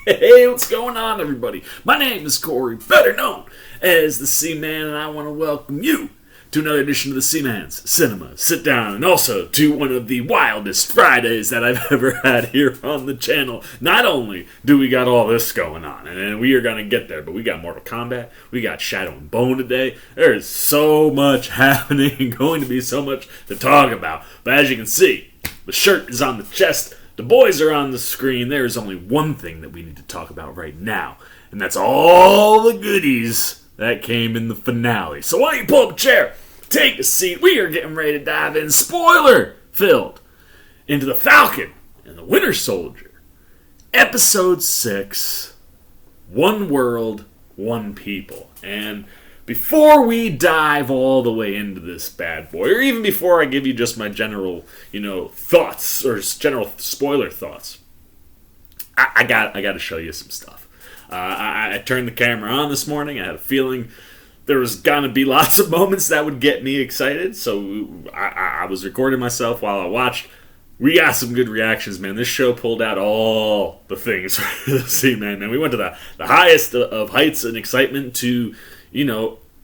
Hey, what's going on, everybody? My name is Corey, better known as the Seaman, and I want to welcome you to another edition of the Seaman's Cinema Sit Down, and also to one of the wildest Fridays that I've ever had here on the channel. Not only do we got all this going on, and we are going to get there, but we got Mortal Kombat, we got Shadow and Bone today. There is so much happening, going to be so much to talk about. But as you can see, the shirt is on the chest. The boys are on the screen. There is only one thing that we need to talk about right now, and that's all the goodies that came in the finale. So why don't you pull up a chair, take a seat. We are getting ready to dive in, spoiler-filled, into the Falcon and the Winter Soldier. Episode 6, One World, One People. And before we dive all the way into this bad boy, or even before I give you just my general, thoughts, or general spoiler thoughts, I got to show you some stuff. I turned the camera on this morning. I had a feeling there was going to be lots of moments that would get me excited, so I was recording myself while I watched. We got some good reactions, man. This show pulled out all the things for the Seaman, man. We went to the highest of heights and excitement to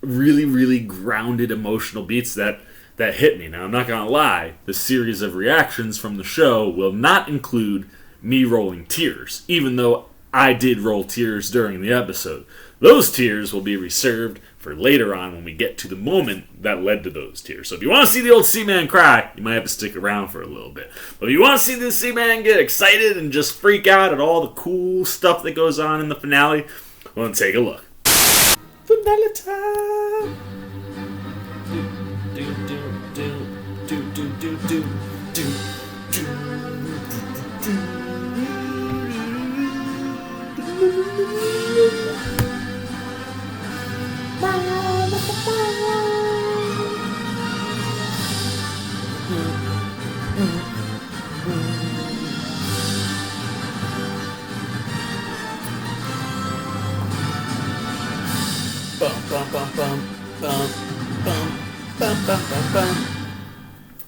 really, really grounded emotional beats that hit me. Now, I'm not going to lie, the series of reactions from the show will not include me rolling tears, even though I did roll tears during the episode. Those tears will be reserved for later on when we get to the moment that led to those tears. So if you want to see the old Seaman cry, you might have to stick around for a little bit. But if you want to see the Seaman get excited and just freak out at all the cool stuff that goes on in the finale, well, then take a look. Finale time.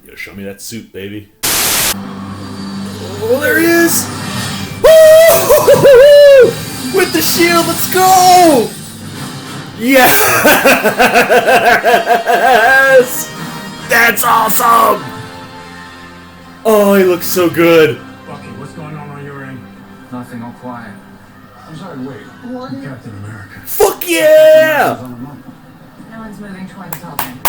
Yo, show me that suit, baby. Oh, there he is! Woo! With the shield, let's go! Yes! That's awesome! Oh, he looks so good. Bucky, what's going on your end? Nothing, all quiet. I'm sorry, wait. What? Captain America. Fuck yeah! No one's moving towards Falcon.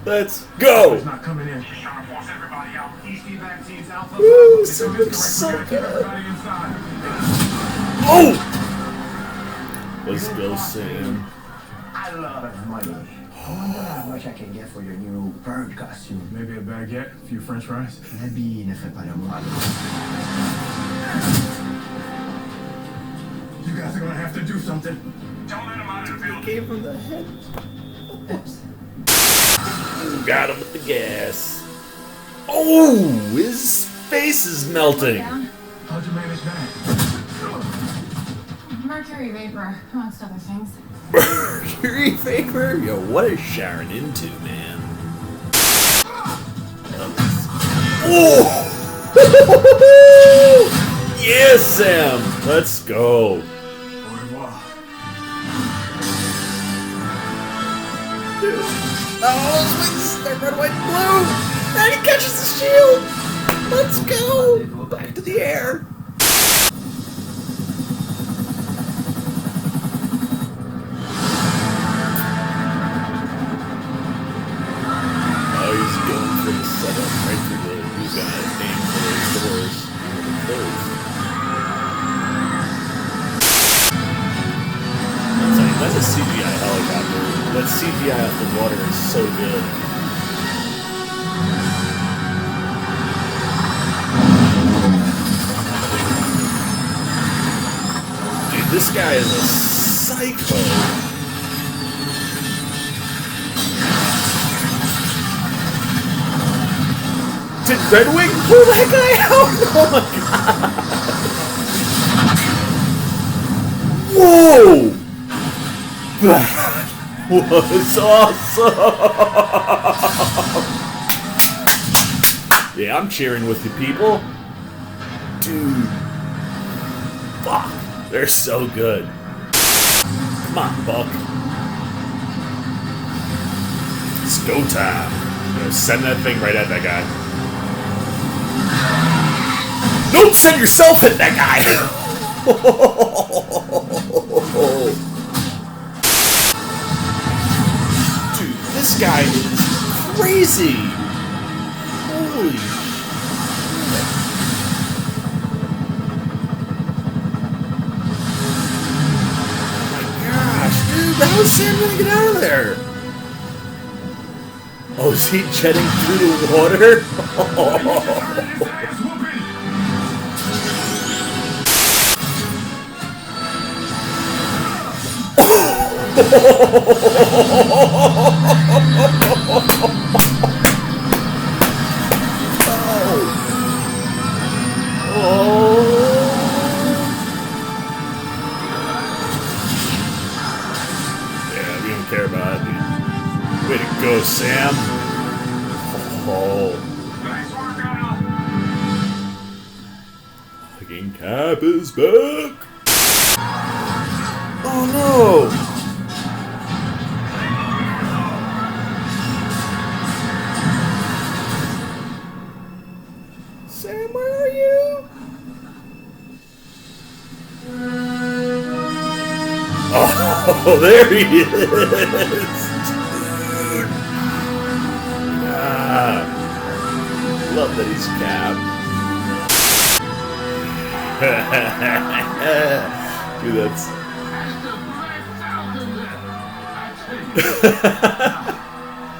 Let's go! He's not coming in. He's trying to force everybody out. EC vaccines, Alpha. Woo, It's so a good, misdirect. so We gotta keep good. everybody inside. Oh! Let's go, Sam. I love money. I wonder how much I can get for your new bird costume. Maybe a baguette, a few french fries. L'habit ne fait pas l'amour. You guys are gonna have to do something. Don't let him out of the building. Gave him the head. Got him with the gas. Oh, his face is melting. How'd you manage that? Mercury vapor, amongst other things. Mercury vapor? Yo, what is Sharon into, man? Oh! Yes, Sam! Let's go. Au revoir. Oh, those wings! They're red, white, and blue! And he catches the shield! Let's go! Back to the air! Oh, he's going for the setup right through the... He's got to aim for those doors. That's a CGI helicopter. That CGI off the water is so good. Dude, this guy is a psycho. Did Red Wing pull that guy out? Oh my god. Whoa! That was awesome! Yeah, I'm cheering with you, people. Dude. Fuck. They're so good. Come on, Buck. It's go time. Send that thing right at that guy. Don't send yourself at that guy! Dude, this guy is crazy! Holy shit. Oh my gosh, dude, how is Sam gonna get out of there? Oh, is he jetting through the water? Yeah, we don't care about it, dude. Way to go, Sam. Oh. Fucking Cap is back. Oh no. Sam, where are you? Oh, there he is. Love that he's Cap. Dude, that's...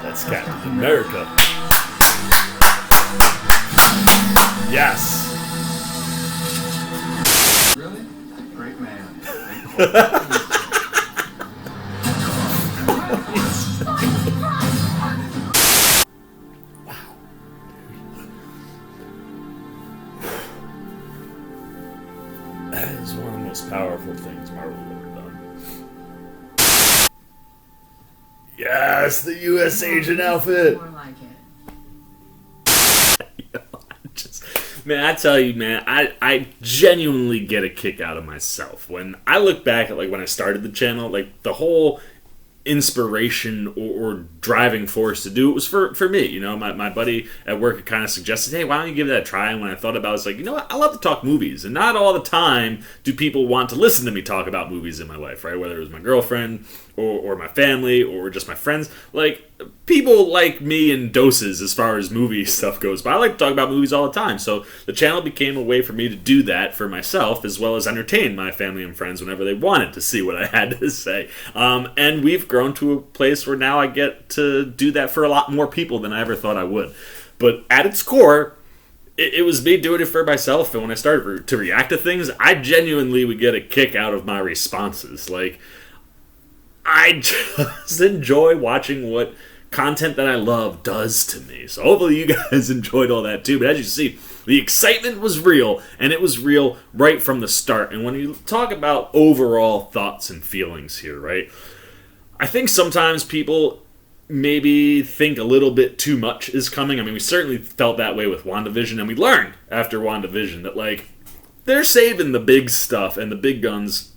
that's Captain America. Yes. Really? Great man. That is one of the most powerful things Marvel has ever done. Yes, the U.S. agent outfit. More like it. Man, I tell you, man, I genuinely get a kick out of myself when I look back at like when I started the channel, like the whole inspiration or driving force to do it was for me. You know, my buddy at work had kind of suggested, hey, why don't you give that a try? And when I thought about it, I was like, you know what, I love to talk movies, and not all the time do people want to listen to me talk about movies in my life, right? Whether it was my girlfriend or my family or just my friends. Like, people like me in doses as far as movie stuff goes, but I like to talk about movies all the time. So the channel became a way for me to do that for myself, as well as entertain my family and friends whenever they wanted to see what I had to say. And we've grown to a place where now I get to do that for a lot more people than I ever thought I would. But at its core, it was me doing it for myself, and when I started to react to things, I genuinely would get a kick out of my responses. Like, I just enjoy watching what content that I love does to me. So hopefully you guys enjoyed all that too. But as you see, the excitement was real, and it was real right from the start. And when you talk about overall thoughts and feelings here, right? I think sometimes people maybe think a little bit too much is coming. I mean, we certainly felt that way with WandaVision, and we learned after WandaVision that, like, they're saving the big stuff and the big guns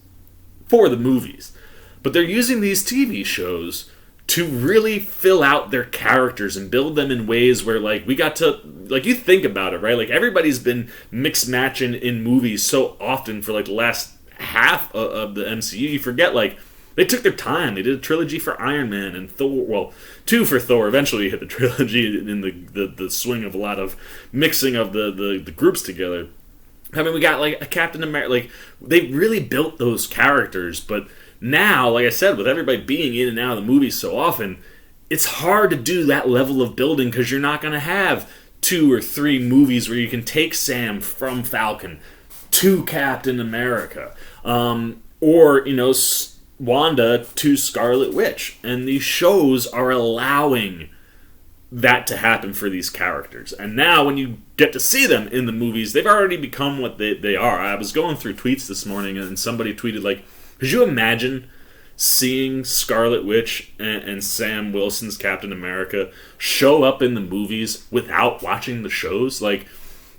for the movies. But they're using these TV shows to really fill out their characters and build them in ways where, like, we got to, like, you think about it, right? Like, everybody's been mix-matching in movies so often for, like, the last half of the MCU. You forget, like, they took their time. They did a trilogy for Iron Man and Thor. Well, 2 for Thor. Eventually you hit the trilogy in the swing of a lot of mixing of the groups together. I mean, we got, like, a Captain America. Like, they really built those characters, but now, like I said, with everybody being in and out of the movies so often, it's hard to do that level of building because you're not going to have 2 or 3 movies where you can take Sam from Falcon to Captain America. Or, you know, Wanda to Scarlet Witch. And these shows are allowing that to happen for these characters. And now when you get to see them in the movies, they've already become what they are. I was going through tweets this morning and somebody tweeted, like, could you imagine seeing Scarlet Witch and Sam Wilson's Captain America show up in the movies without watching the shows? Like,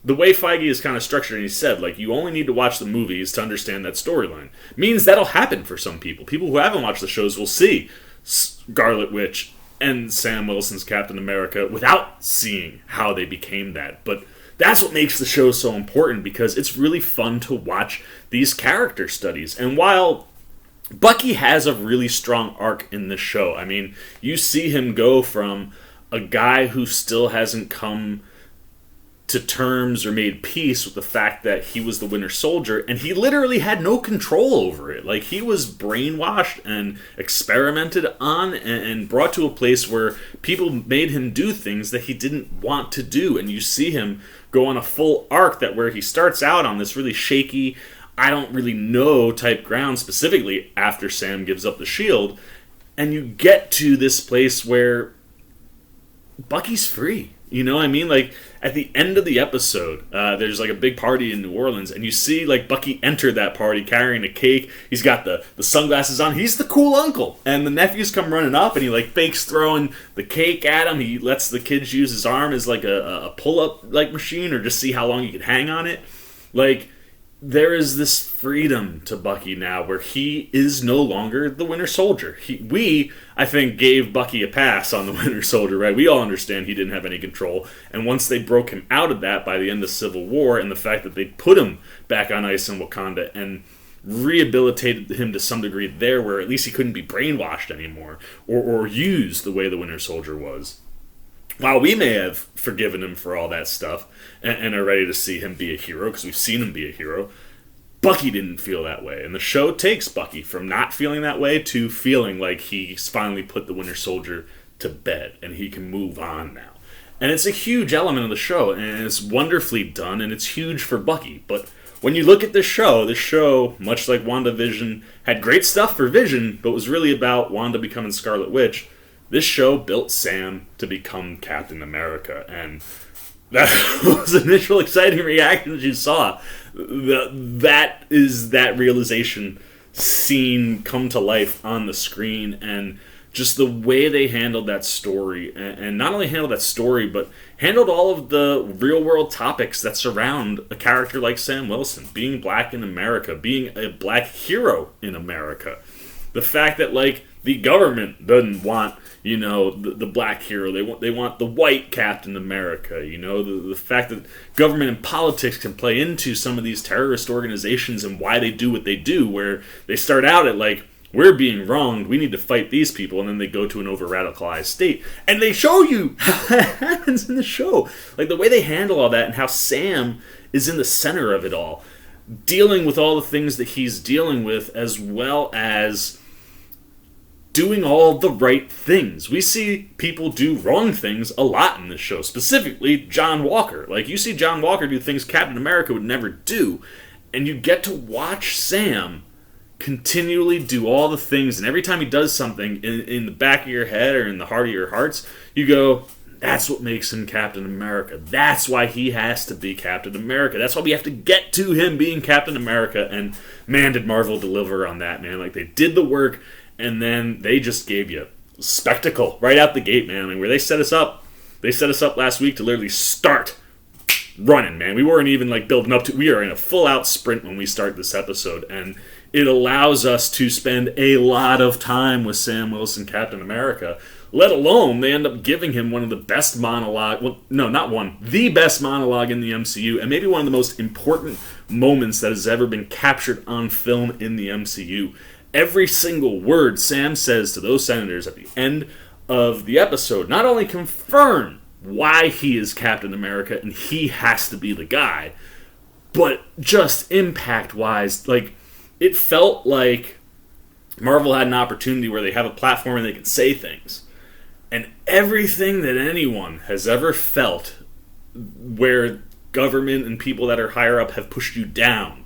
the way Feige is kind of structured, and he said, like, you only need to watch the movies to understand that storyline. Means that'll happen for some people. People who haven't watched the shows will see Scarlet Witch and Sam Wilson's Captain America without seeing how they became that. But that's what makes the show so important, because it's really fun to watch these character studies. And while Bucky has a really strong arc in this show, I mean, you see him go from a guy who still hasn't come to terms or made peace with the fact that he was the Winter Soldier, and he literally had no control over it. Like, he was brainwashed and experimented on and brought to a place where people made him do things that he didn't want to do. And you see him go on a full arc that where he starts out on this really shaky, I don't really know type ground, specifically after Sam gives up the shield, and you get to this place where Bucky's free. You know what I mean? Like, at the end of the episode, there's like a big party in New Orleans, and you see like Bucky enter that party carrying a cake. He's got the sunglasses on. He's the cool uncle. And the nephews come running up, and he like fakes throwing the cake at him. He lets the kids use his arm as like a pull-up like machine, or just see how long he can hang on it. Like, there is this freedom to Bucky now where he is no longer the Winter Soldier. We, I think, gave Bucky a pass on the Winter Soldier, right? We all understand he didn't have any control. And once they broke him out of that by the end of Civil War, and the fact that they put him back on ice in Wakanda and rehabilitated him to some degree there, where at least he couldn't be brainwashed anymore or used the way the Winter Soldier was. While we may have forgiven him for all that stuff and are ready to see him be a hero, because we've seen him be a hero, Bucky didn't feel that way. And the show takes Bucky from not feeling that way to feeling like he's finally put the Winter Soldier to bed and he can move on now. And it's a huge element of the show, and it's wonderfully done, and it's huge for Bucky. But when you look at this show, much like WandaVision, had great stuff for Vision, but was really about Wanda becoming Scarlet Witch. This show built Sam to become Captain America, and that was the initial exciting reaction that you saw. That is that realization seen come to life on the screen, and just the way they handled that story, and not only handled that story, but handled all of the real-world topics that surround a character like Sam Wilson, being black in America, being a black hero in America. The fact that, like, the government doesn't want, you know, the black hero. They want the white Captain America. You know, the fact that government and politics can play into some of these terrorist organizations and why they do what they do, where they start out at like, we're being wronged, we need to fight these people, and then they go to an over-radicalized state. And they show you how that happens in the show. Like, the way they handle all that and how Sam is in the center of it all, dealing with all the things that he's dealing with, as well as doing all the right things. We see people do wrong things a lot in this show, specifically John Walker. Like, you see John Walker do things Captain America would never do, and you get to watch Sam continually do all the things, and every time he does something, in the back of your head or in the heart of your hearts, you go, that's what makes him Captain America. That's why he has to be Captain America. That's why we have to get to him being Captain America, and man, did Marvel deliver on that, man. Like, they did the work, and then they just gave you spectacle right out the gate, man. I mean, where they set us up last week to literally start running, man. We weren't even like building up to. We are in a full-out sprint when we start this episode, and it allows us to spend a lot of time with Sam Wilson, Captain America. Let alone they end up giving him one of the best monologue. Well, no, not one. The best monologue in the MCU, and maybe one of the most important moments that has ever been captured on film in the MCU. Every single word Sam says to those senators at the end of the episode not only confirm why he is Captain America and he has to be the guy, but just impact-wise, like, it felt like Marvel had an opportunity where they have a platform and they can say things. And everything that anyone has ever felt where government and people that are higher up have pushed you down,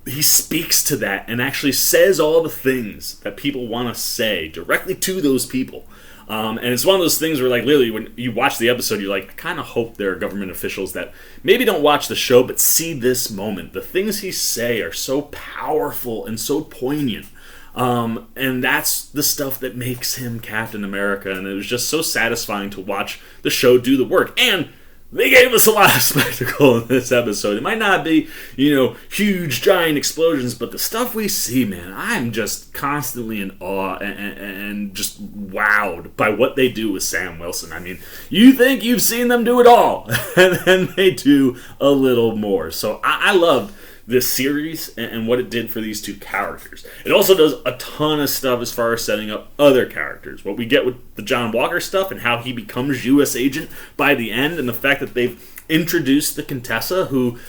he speaks to that and actually says all the things that people want to say directly to those people. And it's one of those things where, like, literally, when you watch the episode, you're like, I kind of hope there are government officials that maybe don't watch the show, but see this moment. The things he say are so powerful and so poignant. And that's the stuff that makes him Captain America. And it was just so satisfying to watch the show do the work. And they gave us a lot of spectacle in this episode. It might not be, huge, giant explosions, but the stuff we see, man, I'm just constantly in awe and just wowed by what they do with Sam Wilson. I mean, you think you've seen them do it all, and then they do a little more. So I loved this series and what it did for these two characters. It also does a ton of stuff as far as setting up other characters. What we get with the John Walker stuff and how he becomes U.S. agent by the end, and the fact that they've introduced the Contessa, who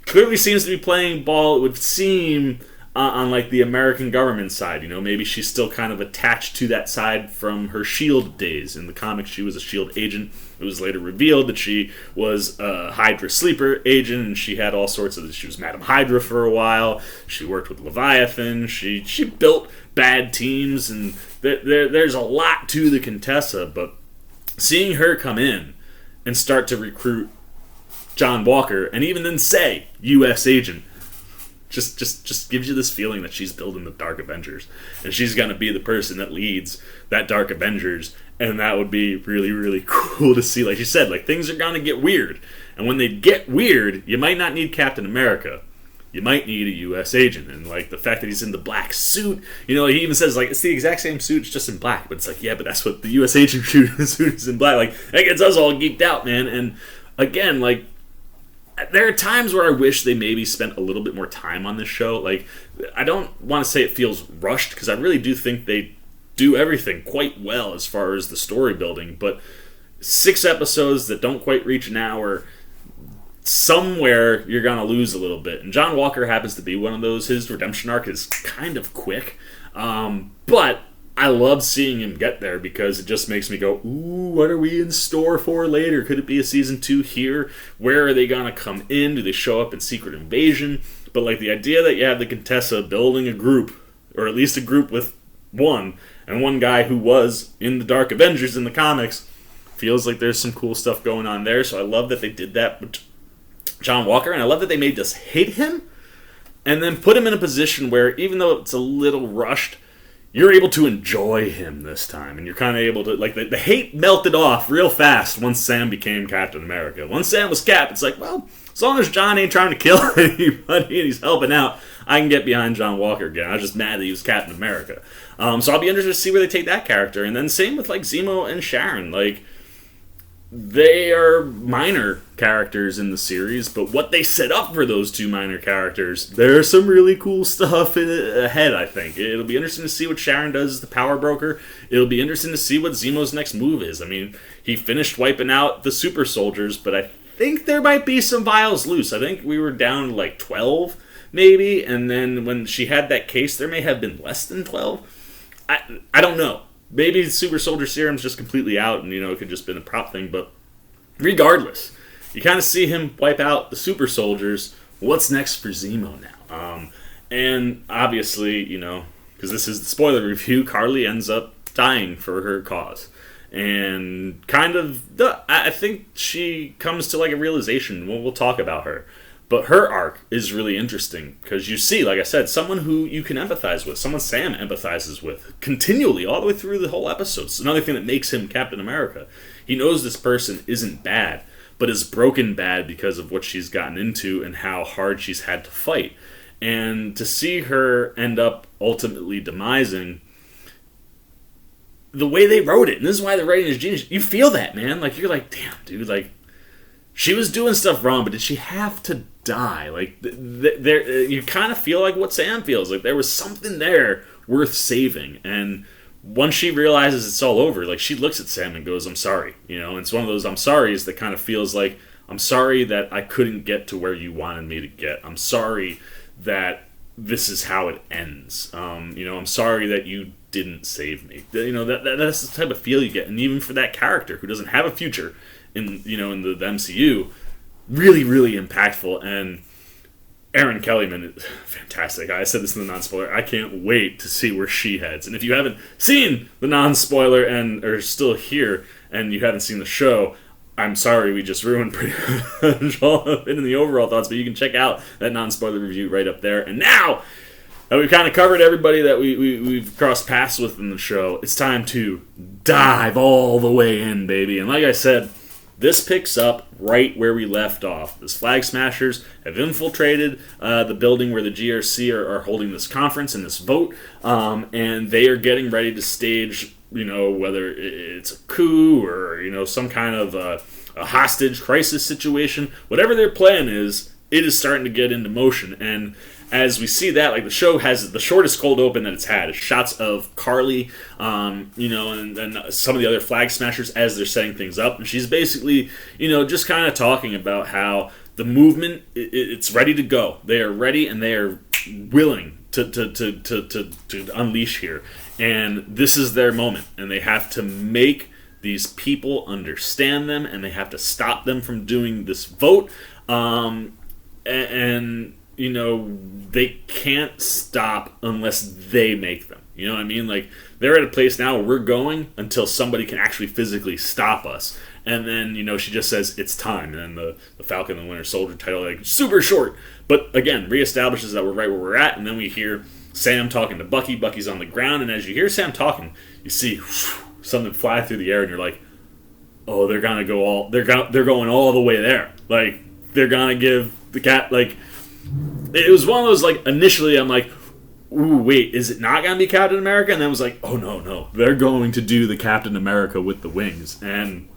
clearly seems to be playing ball, it would seem, on like the American government side. Maybe she's still kind of attached to that side from her S.H.I.E.L.D. days. In the comics, she was a S.H.I.E.L.D. agent. It was later revealed that she was a Hydra sleeper agent, and she had all sorts of... She was Madam Hydra for a while. She worked with Leviathan. She built bad teams, and there's a lot to the Contessa, but seeing her come in and start to recruit John Walker, and even then say U.S. agent, just gives you this feeling that she's building the Dark Avengers, and she's going to be the person that leads that Dark Avengers, and that would be really, really cool to see. Like you said, like, things are going to get weird, and when they get weird, you might not need Captain America. You might need a U.S. agent, and like the fact that he's in the black suit, he even says like it's the exact same suit, it's just in black. But it's like, yeah, but that's what the U.S. agent suit is in black. Like, that gets us all geeked out, man. And again, like, there are times where I wish they maybe spent a little bit more time on this show. Like, I don't want to say it feels rushed, because I really do think they do everything quite well as far as the story building, but 6 episodes that don't quite reach an hour, somewhere you're going to lose a little bit. And John Walker happens to be one of those. His redemption arc is kind of quick, but I love seeing him get there, because it just makes me go, ooh, what are we in store for later? Could it be a season 2 here? Where are they going to come in? Do they show up in Secret Invasion? But like the idea that you have the Contessa building a group, or at least a group with one guy who was in the Dark Avengers in the comics, feels like there's some cool stuff going on there. So I love that they did that with John Walker, and I love that they made us hate him and then put him in a position where, even though it's a little rushed, you're able to enjoy him this time, and you're kind of able to, like, the hate melted off real fast once Sam became Captain America. Once Sam was Cap, it's like, well, as long as John ain't trying to kill anybody and he's helping out, I can get behind John Walker again. I was just mad that he was Captain America. So I'll be interested to see where they take that character. And then same with like Zemo and Sharon. Like, they are minor characters in the series, but what they set up for those two minor characters, there's some really cool stuff ahead, I think. It'll be interesting to see what Sharon does as the power broker. It'll be interesting to see what Zemo's next move is. I mean, he finished wiping out the super soldiers, but I think there might be some vials loose. I think we were down to like 12, maybe, and then when she had that case, there may have been less than 12. I don't know. Maybe the super soldier serum's just completely out, and, it could just been a prop thing, but regardless, you kind of see him wipe out the super soldiers. What's next for Zemo now? And obviously, because this is the spoiler review, Karli ends up dying for her cause. And I think she comes to like a realization. We'll talk about her. But her arc is really interesting, because you see, like I said, someone who you can empathize with, someone Sam empathizes with continually, all the way through the whole episode. It's another thing that makes him Captain America. He knows this person isn't bad, but is broken bad because of what she's gotten into and how hard she's had to fight. And to see her end up ultimately demising, the way they wrote it, and this is why the writing is genius, you feel that, man. Like, you're like, damn, dude, like, she was doing stuff wrong, but did she have to die? Like, you kind of feel like what Sam feels. Like, there was something there worth saving. And once she realizes it's all over, like, she looks at Sam and goes, I'm sorry. And it's one of those I'm sorries that kind of feels like, I'm sorry that I couldn't get to where you wanted me to get. I'm sorry that this is how it ends. I'm sorry that you didn't save me. That's the type of feel you get. And even for that character who doesn't have a future in the MCU, really, really impactful. And Erin Kellyman is fantastic. I said this in the non-spoiler. I can't wait to see where she heads. And if you haven't seen the non-spoiler and are still here and you haven't seen the show, I'm sorry, we just ruined pretty much all of it in the overall thoughts, but you can check out that non-spoiler review right up there. And now that we've kind of covered everybody that we've crossed paths with in the show, it's time to dive all the way in, baby. And like I said, this picks up right where we left off. The Flagsmashers have infiltrated the building where the GRC are holding this conference and this vote, and they are getting ready to stage, whether it's a coup or, some kind of a hostage crisis situation. Whatever their plan is, it is starting to get into motion. And as we see that, the show has the shortest cold open that it's had. It's shots of Karli, and some of the other Flagsmashers as they're setting things up. And she's basically, just kind of talking about how the movement, it's ready to go. They are ready and they are willing to unleash here. And this is their moment. And they have to make these people understand them, and they have to stop them from doing this vote. They can't stop unless they make them. You know what I mean? They're at a place now where we're going until somebody can actually physically stop us. And then, she just says, it's time. And then the Falcon and the Winter Soldier title, super short. But, again, reestablishes that we're right where we're at. And then we hear Sam talking to Bucky. Bucky's on the ground. And as you hear Sam talking, you see something fly through the air. And you're like, oh, they're going to go all... They're going all the way there. They're going to give the cat, it was one of those, initially I'm like, ooh, wait, is it not going to be Captain America? And then I was like, oh, no, they're going to do the Captain America with the wings. And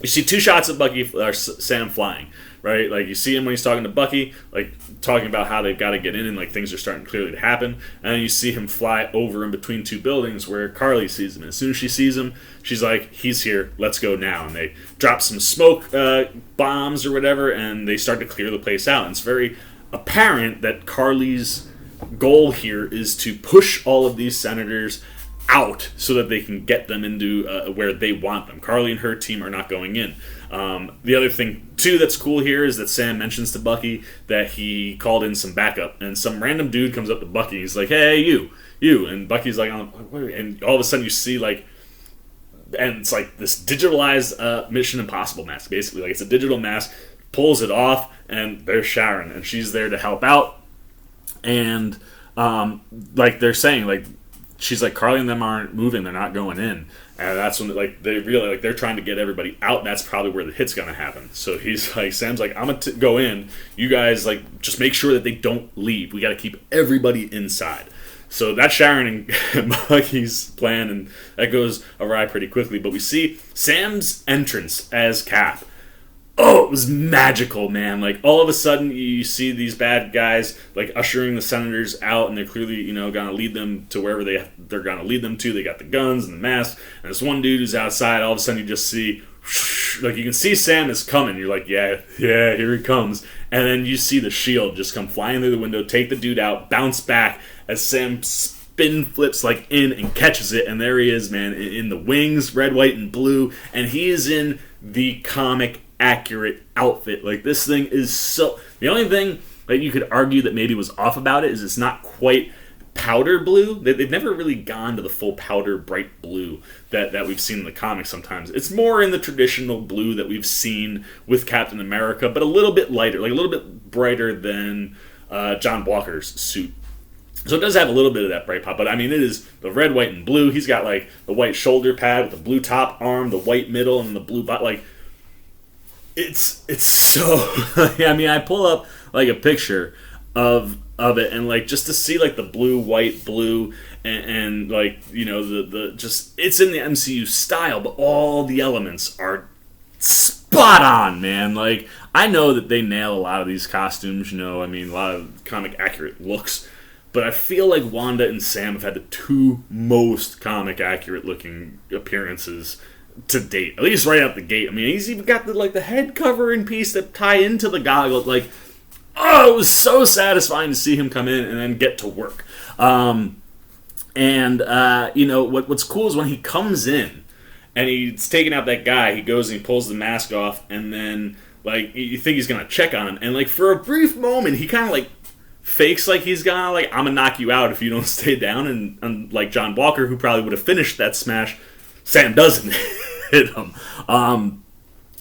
you see two shots of Bucky, or Sam flying, right? You see him when he's talking to Bucky, talking about how they've got to get in and, things are starting clearly to happen. And then you see him fly over in between two buildings where Karli sees him. And as soon as she sees him, she's like, he's here, let's go now. And they drop some smoke bombs or whatever, and they start to clear the place out. And it's very apparent that Karli's goal here is to push all of these senators out so that they can get them into where they want them. Karli and her team are not going in. The other thing, too, that's cool here is that Sam mentions to Bucky that he called in some backup, and some random dude comes up to Bucky. He's like, hey, you. And Bucky's like, and all of a sudden you see, and it's this digitalized Mission Impossible mask, basically. It's a digital mask, pulls it off, and there's Sharon, and she's there to help out. And, they're saying, she's like, Karli and them aren't moving, they're not going in. And that's when, they really, they're trying to get everybody out, and that's probably where the hit's going to happen. So he's like, Sam's like, I'm going to go in. You guys, just make sure that they don't leave. We got to keep everybody inside. So that's Sharon and Bucky's plan, and that goes awry pretty quickly. But we see Sam's entrance as Cap. Oh, it was magical, man. All of a sudden, you see these bad guys, ushering the senators out, and they're clearly, going to lead them to wherever they're going to lead them to. They got the guns and the masks, and this one dude who's outside, all of a sudden you just see, you can see Sam is coming. You're like, yeah, here he comes. And then you see the shield just come flying through the window, take the dude out, bounce back, as Sam spin flips, in and catches it, and there he is, man, in the wings, red, white, and blue, and he is in the comic accurate outfit. This thing is so... The only thing that you could argue that maybe was off about it is it's not quite powder blue. They've never really gone to the full powder bright blue that we've seen in the comics sometimes. It's more in the traditional blue that we've seen with Captain America, but a little bit lighter, a little bit brighter than John Walker's suit. So it does have a little bit of that bright pop, but it is the red, white, and blue. He's got the white shoulder pad with the blue top arm, the white middle, and the blue bottom. It's so... I pull up, a picture of it, and, just to see, the blue, white, blue, and the just... It's in the MCU style, but all the elements are spot on, man. I know that they nail a lot of these costumes, a lot of comic accurate looks, but I feel like Wanda and Sam have had the two most comic accurate looking appearances to date, at least right out the gate. He's even got the head covering piece that tie into the goggles. It was so satisfying to see him come in and then get to work. What's cool is when he comes in and he's taking out that guy, he goes and he pulls the mask off, and then you think he's gonna check on him, and for a brief moment he kind of fakes he's gonna I'm gonna knock you out if you don't stay down, and John Walker, who probably would have finished that smash, Sam doesn't hit him.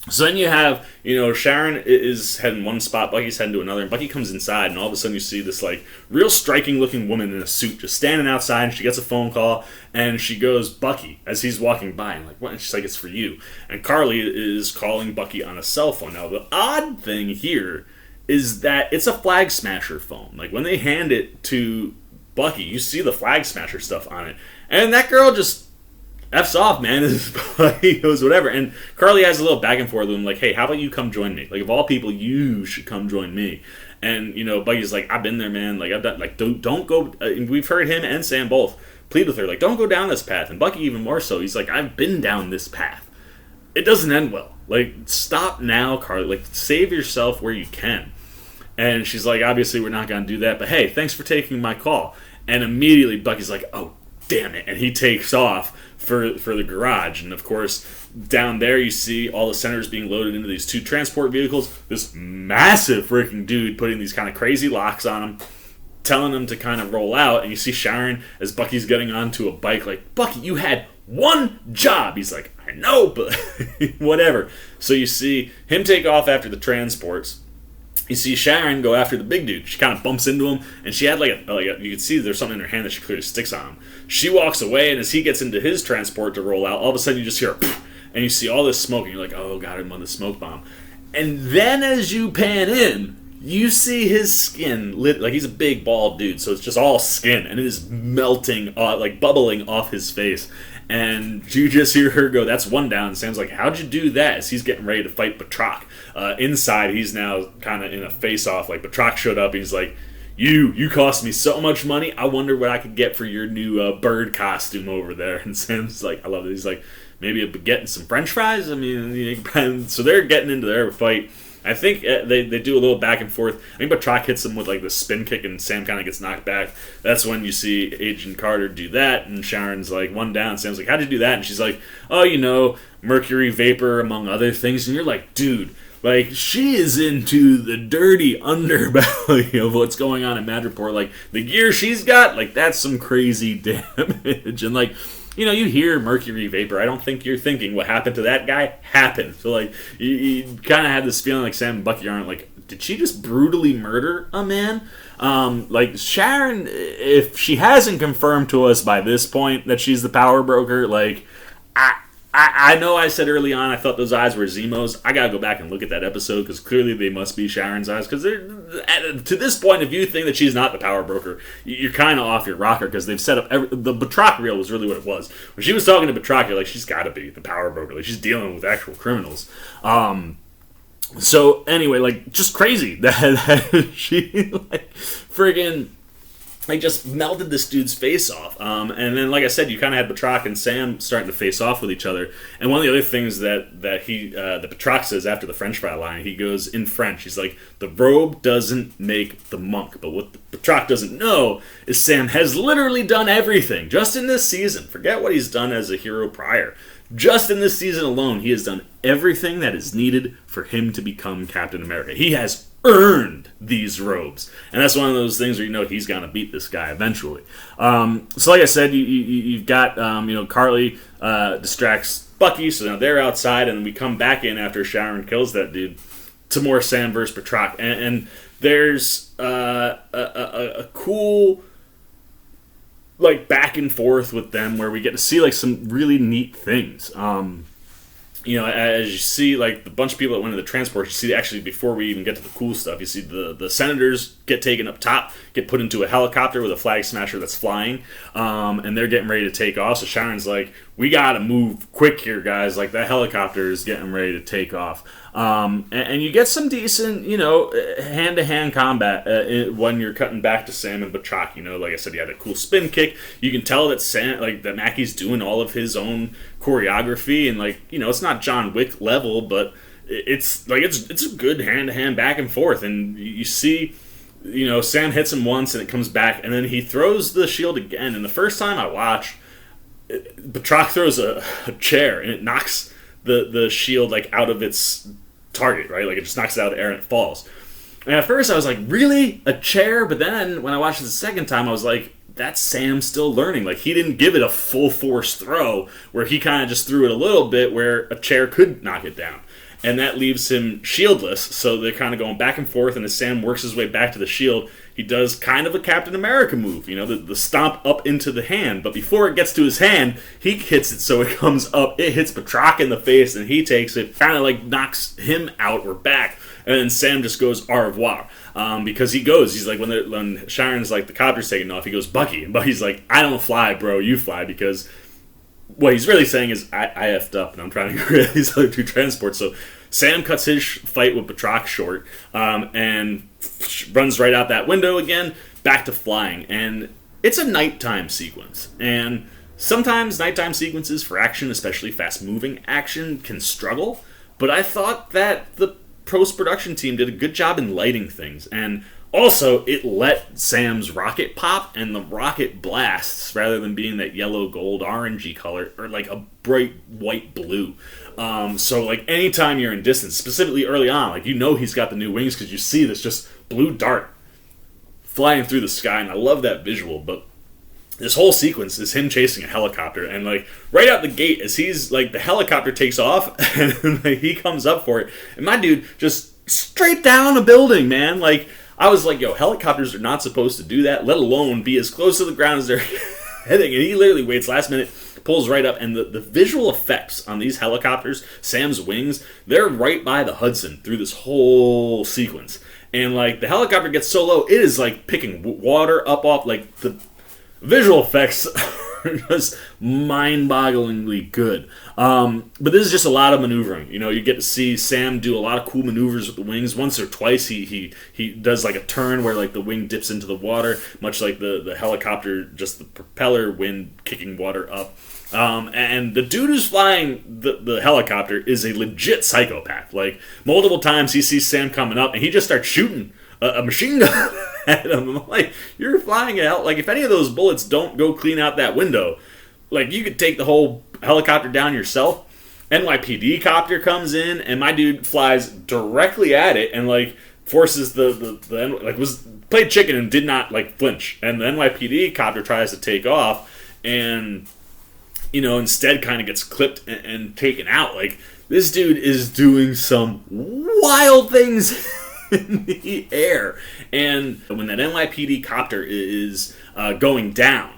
So then you have, Sharon is heading one spot, Bucky's heading to another, and Bucky comes inside, and all of a sudden you see this, like, real striking-looking woman in a suit just standing outside, and she gets a phone call, and she goes, Bucky, as he's walking by, and like, what? And she's like, it's for you. And Karli is calling Bucky on a cell phone. Now, the odd thing here is that it's a Flagsmasher phone. Like, when they hand it to Bucky, you see the Flagsmasher stuff on it, and that girl just F's off, man. He goes, whatever. And Karli has a little back and forth with him, like, hey, how about you come join me? Like, of all people, you should come join me. And, Bucky's like, I've been there, man. Like, I've done, like, don't go. We've heard him and Sam both plead with her, like, don't go down this path. And Bucky even more so. He's like, I've been down this path. It doesn't end well. Like, stop now, Karli. Like, save yourself where you can. And she's like, obviously, we're not going to do that. But, hey, thanks for taking my call. And immediately, Bucky's like, oh, damn it. And he takes off for the garage. And of course, down there you see all the senators being loaded into these 2 transport vehicles. This massive freaking dude putting these kind of crazy locks on them, telling them to kind of roll out. And you see Sharon as Bucky's getting onto a bike, like, Bucky, you had one job. He's like, I know, but whatever. So you see him take off after the transports. You see Sharon go after the big dude. She kind of bumps into him, and she had you can see there's something in her hand that she clearly sticks on him. She walks away, and as he gets into his transport to roll out, all of a sudden you just hear a poof, and you see all this smoke, and you're like, oh, God, I'm on the smoke bomb. And then as you pan in, you see his skin lit, like he's a big bald dude, so it's just all skin, and it is melting, like bubbling off his face. And you just hear her go, that's one down. And Sam's like, how'd you do that? As he's getting ready to fight Batroc. Inside, he's now kind of in a face-off. Like, Batroc showed up, and he's like, you cost me so much money. I wonder what I could get for your new bird costume over there. And Sam's like, I love it. He's like, maybe a baguette and some french fries? I mean, so they're getting into their fight. I think they do a little back and forth. I think Batroc hits him with like the spin kick, and Sam kind of gets knocked back. That's when you see Agent Carter do that, and Sharon's like, one down. Sam's like, how'd you do that? And she's like, oh, mercury vapor, among other things. And you're like, dude, like, she is into the dirty underbelly of what's going on in Madripoor. Like, the gear she's got, like, that's some crazy damage. And, like, you hear mercury vapor. I don't think you're thinking what happened to that guy happened. So, like, you kind of have this feeling like Sam and Bucky aren't like, did she just brutally murder a man? Like, Sharon, if she hasn't confirmed to us by this point that she's the power broker, like, I know I said early on I thought those eyes were Zemo's. I gotta go back and look at that episode because clearly they must be Sharon's eyes. Because to this point, if you think that she's not the power broker, you're kind of off your rocker because they've set up the Batroc reel was really what it was. When she was talking to Batroc, you're like, she's got to be the power broker. Like, she's dealing with actual criminals. So anyway, like, just crazy that she like friggin' like just melted this dude's face off. And then, like I said, you kind of had Batroc and Sam starting to face off with each other. And one of the other things that Batroc says after the French fry line, he goes in French. He's like, the robe doesn't make the monk. But what Batroc doesn't know is Sam has literally done everything just in this season. Forget what he's done as a hero prior. Just in this season alone, he has done everything that is needed for him to become Captain America. He has earned these robes, and that's one of those things where he's gonna beat this guy eventually. So like I said, you've got Karli distracts Bucky, so now they're outside, and we come back in after Sharon kills that dude to more Sam versus Batroc, and there's a cool like back and forth with them where we get to see like some really neat things. As you see, like, the bunch of people that went into the transport, you see, actually, before we even get to the cool stuff, you see the senators get taken up top, get put into a helicopter with a Flagsmasher that's flying, and they're getting ready to take off. So Sharon's like, we gotta move quick here, guys. Like, that helicopter is getting ready to take off. And you get some decent, hand-to-hand combat when you're cutting back to Sam and Batroc. Like I said, you had a cool spin kick. You can tell that that Mackey's doing all of his own choreography, and it's not John Wick level, but it's a good hand-to-hand back and forth. And you see, Sam hits him once, and it comes back, and then he throws the shield again. And the first time I watched, Batroc throws a chair, and it knocks the shield like out of its target, right? Like, it just knocks it out of the air and it falls. And at first I was like, really? A chair? But then when I watched it the second time, I was like, that's Sam still learning. Like, he didn't give it a full force throw where he kind of just threw it a little bit where a chair could knock it down. and that leaves him shieldless, so they're kind of going back and forth, and as Sam works his way back to the shield, he does kind of a Captain America move, the stomp up into the hand, but before it gets to his hand, he hits it so it comes up, it hits Batroc in the face, and he takes it, kind of like knocks him out or back, and then Sam just goes au revoir, because he's like, when Sharon's like, the copter's taking off, he goes, Bucky, and Bucky's like, I don't fly, bro, you fly, because what he's really saying is, I effed up, and I'm trying to get rid of these other two transports, so Sam cuts his fight with Batroc short, and runs right out that window again, back to flying, and it's a nighttime sequence, and sometimes nighttime sequences for action, especially fast-moving action, can struggle, but I thought that the post-production team did a good job in lighting things, and also, it let Sam's rocket pop, and the rocket blasts, rather than being that yellow, gold, orangey color, or like a bright white blue. So, like, anytime you're in distance, specifically early on, like, he's got the new wings, because you see this just blue dart flying through the sky, and I love that visual, but this whole sequence is him chasing a helicopter, and, like, right out the gate, as he's, like, the helicopter takes off, and like, he comes up for it, and my dude just straight down a building, man, like, I was like, yo, helicopters are not supposed to do that, let alone be as close to the ground as they're heading. And he literally waits last minute, pulls right up, and the visual effects on these helicopters, Sam's wings, they're right by the Hudson through this whole sequence. And, like, the helicopter gets so low, it is, like, picking water up off, like, the visual effects are just mind-bogglingly good. But this is just a lot of maneuvering. You get to see Sam do a lot of cool maneuvers with the wings. Once or twice he does like a turn where like the wing dips into the water, much like the helicopter, just the propeller wind kicking water up. And the dude who's flying the helicopter is a legit psychopath. Like, multiple times he sees Sam coming up and he just starts shooting a machine gun at him. I'm like, you're flying out. Like, if any of those bullets don't go clean out that window, like, you could take the whole helicopter down yourself. NYPD copter comes in, and my dude flies directly at it and, like, forces played chicken and did not, like, flinch. And the NYPD copter tries to take off and, instead kind of gets clipped and taken out. Like, this dude is doing some wild things in the air. And when that NYPD copter is going down,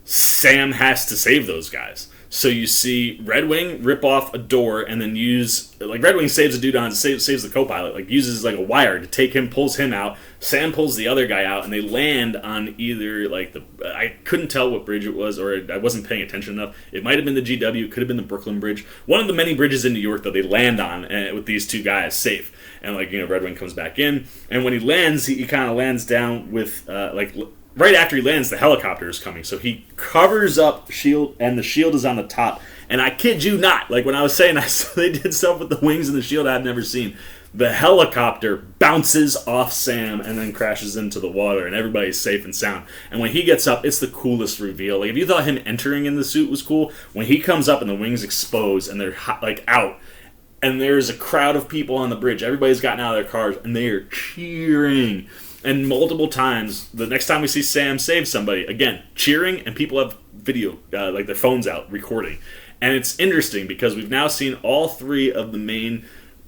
Sam has to save those guys. So you see Red Wing rip off a door and then Red Wing saves a dude saves the co-pilot, like uses like a wire to take him, pulls him out. Sam pulls the other guy out, and they land on either like I couldn't tell what bridge it was, or I wasn't paying attention enough. It might have been the GW, it could have been the Brooklyn Bridge. One of the many bridges in New York that they land on with these two guys safe. And Red Wing comes back in, and when he lands, he kind of lands down with right after he lands, the helicopter is coming. So he covers up shield, and the shield is on the top. And I kid you not, like when I was saying they did stuff with the wings and the shield I'd never seen. The helicopter bounces off Sam and then crashes into the water, and everybody's safe and sound. And when he gets up, it's the coolest reveal. Like, if you thought him entering in the suit was cool, when he comes up and the wings expose and they're out, and there's a crowd of people on the bridge, everybody's gotten out of their cars, and they are cheering. And multiple times, the next time we see Sam save somebody, again, cheering, and people have video, like their phones out, recording. And it's interesting because we've now seen all three of the main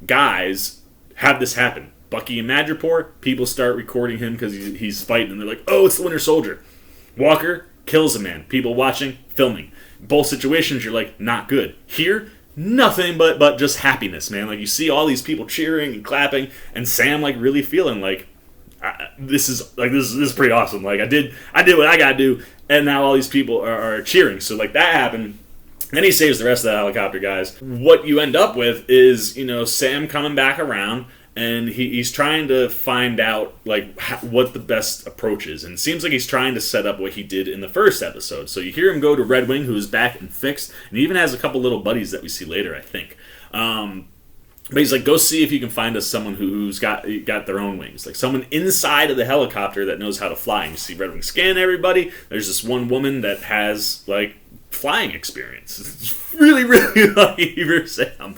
guys have this happen. Bucky and Madripoor, people start recording him because he's fighting, and they're like, oh, it's the Winter Soldier. Walker kills a man. People watching, filming. Both situations, you're like, not good. Here, nothing but just happiness, man. Like, you see all these people cheering and clapping, and Sam, like, really feeling like, this is pretty awesome. Like, I did what I gotta do, and now all these people are cheering. So, like, that happened. Then he saves the rest of the helicopter guys. What you end up with is, Sam coming back around, and he's trying to find out, like, what the best approach is. And it seems like he's trying to set up what he did in the first episode. So you hear him go to Red Wing, who's back and fixed, and he even has a couple little buddies that we see later, I think. But he's like, go see if you can find us someone who's got their own wings. Like, someone inside of the helicopter that knows how to fly. And you see Red Wing scan everybody. There's this one woman that has, like, flying experience. It's really, really lucky for Sam.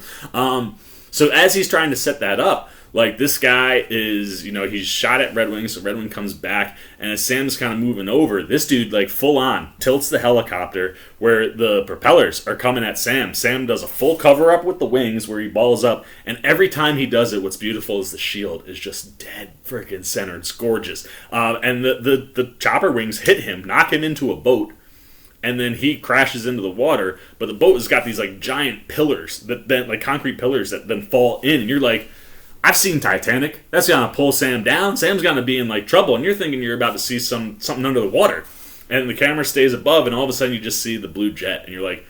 So as he's trying to set that up, Like, this guy is, he's shot at Red Wing, so Red Wing comes back, and as Sam's kind of moving over, this dude, like, full on tilts the helicopter where the propellers are coming at Sam. Sam does a full cover-up with the wings where he balls up, and every time he does it, what's beautiful is the shield is just dead freaking center. It's gorgeous. And the chopper wings hit him, knock him into a boat, and then he crashes into the water, but the boat has got these, like, giant pillars, that then, like, concrete pillars that then fall in, and you're like, I've seen Titanic. That's gonna pull Sam down. Sam's gonna be in, like, trouble, and you're thinking you're about to see something under the water, and the camera stays above, and all of a sudden you just see the blue jet, and you're like,